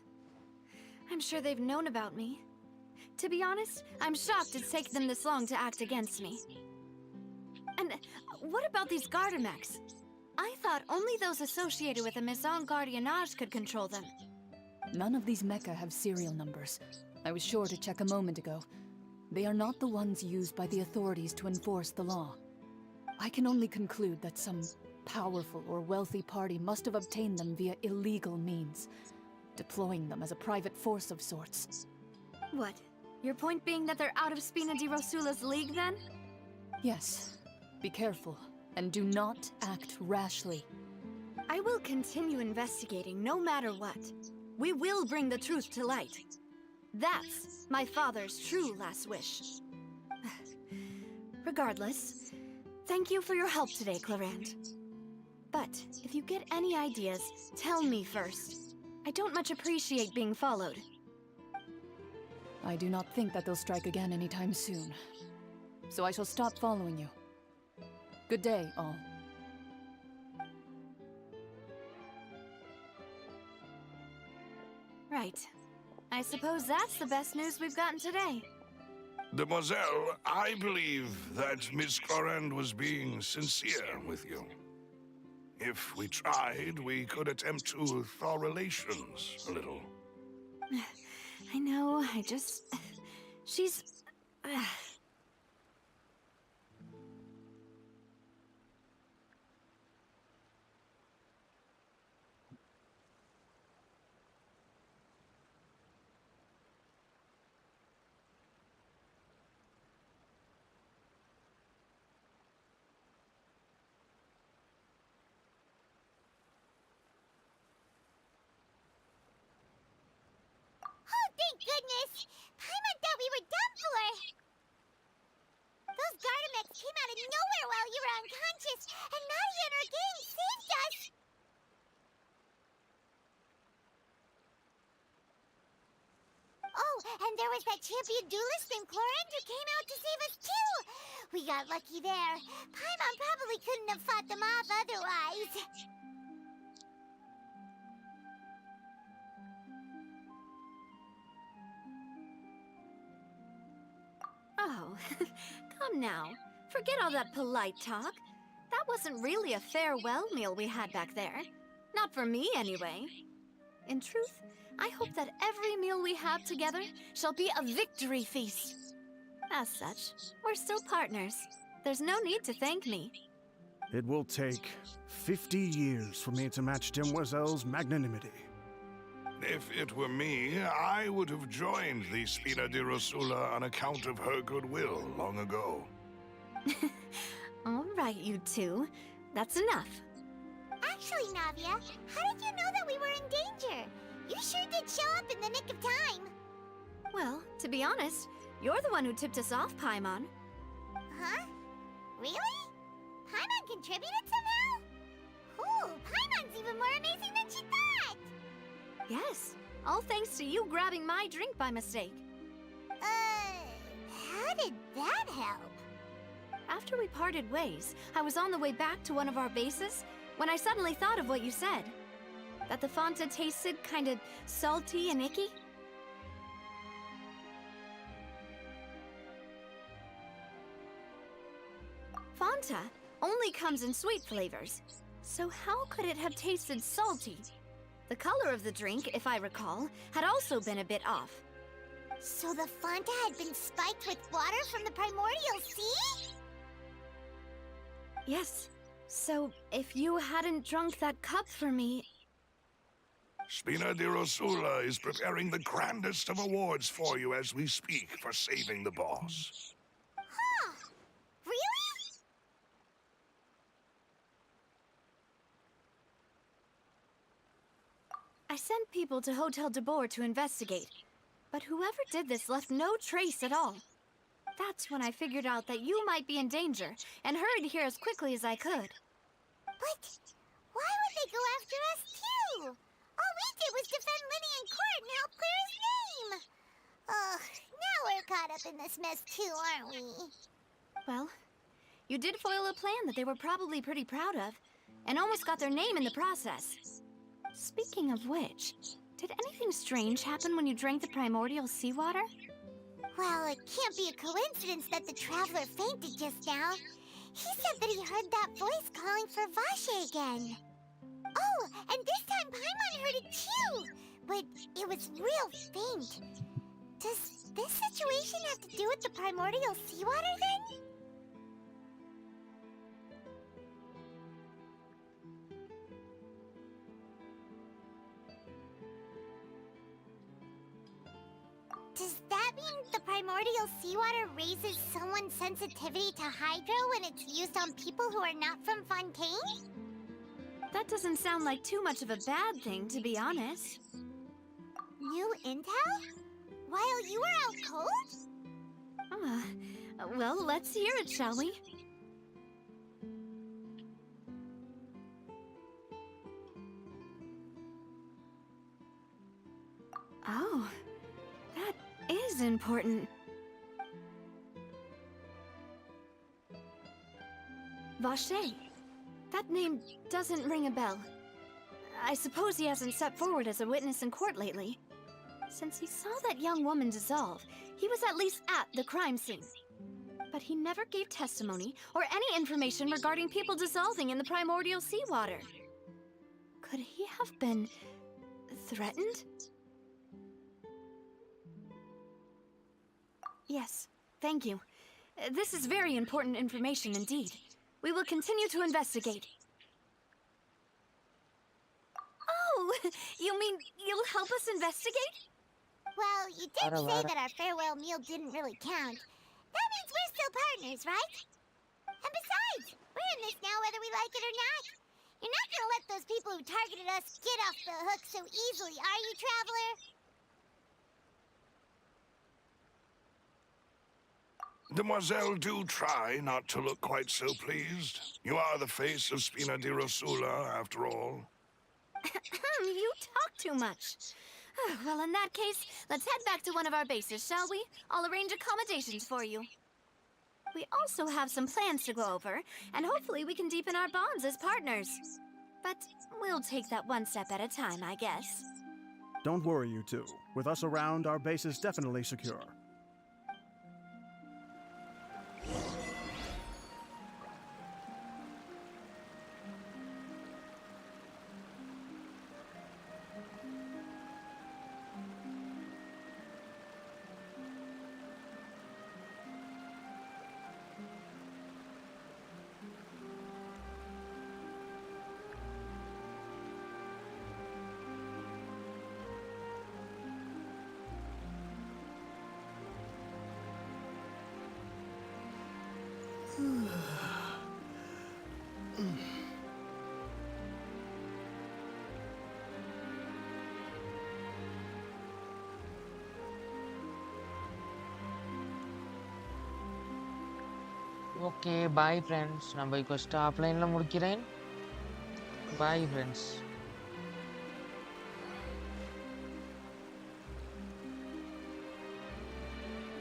I'm sure they've known about me. To be honest, I'm shocked it's taken them this long to act against me. And what about these Gardamex? I thought only those associated with the Maison Gardiennage could control them. None of these mecha have serial numbers. I was sure to check a moment ago. They are not the ones used by the authorities to enforce the law. I can only conclude that some powerful or wealthy party must have obtained them via illegal means, deploying them as a private force of sorts. What? Your point being that they're out of Spina di Rosula's league, then? Yes. Be careful, and do not act rashly. I will continue investigating no matter what. We will bring the truth to light. That's my father's true last wish. Regardless, thank you for your help today, Clorand. But if you get any ideas, tell me first. I don't much appreciate being followed. I do not think that they'll strike again anytime soon. So I shall stop following you. Good day, all. Right. I suppose that's the best news we've gotten today. Demoiselle, I believe that Miss Clorand was being sincere with you. If we tried, we could attempt to thaw relations a little. I know, she's... Thank goodness! Paimon thought we were done for! Those Gardamex came out of nowhere while you were unconscious, and Nadia and her gang saved us! Oh, and there was that champion duelist named Clorand who came out to save us too! We got lucky there. Paimon probably couldn't have fought them off otherwise. Oh, come now. Forget all that polite talk. That wasn't really a farewell meal we had back there. Not for me, anyway. In truth, I hope that every meal we have together shall be a victory feast. As such, we're still partners. There's no need to thank me. It will take 50 years for me to match Demoiselle's magnanimity. If it were me, I would have joined the Spina di Rosula on account of her goodwill long ago. All right, you two. That's enough. Actually, Navia, how did you know that we were in danger? You sure did show up in the nick of time. Well, to be honest, you're the one who tipped us off, Paimon. Huh? Really? Paimon contributed somehow? Ooh, Paimon's even more amazing than she thought! Yes, all thanks to you grabbing my drink by mistake. How did that help? After we parted ways, I was on the way back to one of our bases when I suddenly thought of what you said. That the Fonta tasted kind of salty and icky. Fanta only comes in sweet flavors. So how could it have tasted salty? The color of the drink, if I recall, had also been a bit off. So the Fanta had been spiked with water from the primordial sea? Yes. So if you hadn't drunk that cup for me... Spina di Rosula is preparing the grandest of awards for you as we speak for saving the boss. Huh. Really? I sent people to Hotel de Boer to investigate, but whoever did this left no trace at all. That's when I figured out that you might be in danger and hurried here as quickly as I could. But why would they go after us too? All we did was defend Linny in court and help clear his name. Ugh, now we're caught up in this mess too, aren't we? Well, you did foil a plan that they were probably pretty proud of, and almost got their name in the process. Speaking of which, did anything strange happen when you drank the primordial seawater? Well, it can't be a coincidence that the traveler fainted just now. He said that he heard that voice calling for Vache again. Oh, and this time Paimon heard it too, but it was real faint. Does this situation have to do with the primordial seawater then? Does that mean the primordial seawater raises someone's sensitivity to hydro when it's used on people who are not from Fontaine? That doesn't sound like too much of a bad thing, to be honest. New intel? While you were out cold? Well, let's hear it, shall we? Oh, that is important. Vache. That name doesn't ring a bell. I suppose he hasn't stepped forward as a witness in court lately. Since he saw that young woman dissolve, he was at least at the crime scene. But he never gave testimony or any information regarding people dissolving in the primordial seawater. Could he have been threatened? Yes, thank you. This is very important information indeed. We will continue to investigate. Oh, you mean you'll help us investigate? Well, you did say that our farewell meal didn't really count. That means we're still partners, right? And besides, we're in this now whether we like it or not. You're not gonna let those people who targeted us get off the hook so easily, are you, Traveler? Demoiselle, do try not to look quite so pleased. You are the face of Spina di Rosula, after all. You talk too much. Well, in that case, let's head back to one of our bases, shall we? I'll arrange accommodations for you. We also have some plans to go over, and hopefully we can deepen our bonds as partners. But we'll take that one step at a time, I guess. Don't worry, you two. With us around, our base is definitely secure. Okay, bye friends. நம்ம இப்போ stop லைன்ல முடிக்கிறேன். Bye friends.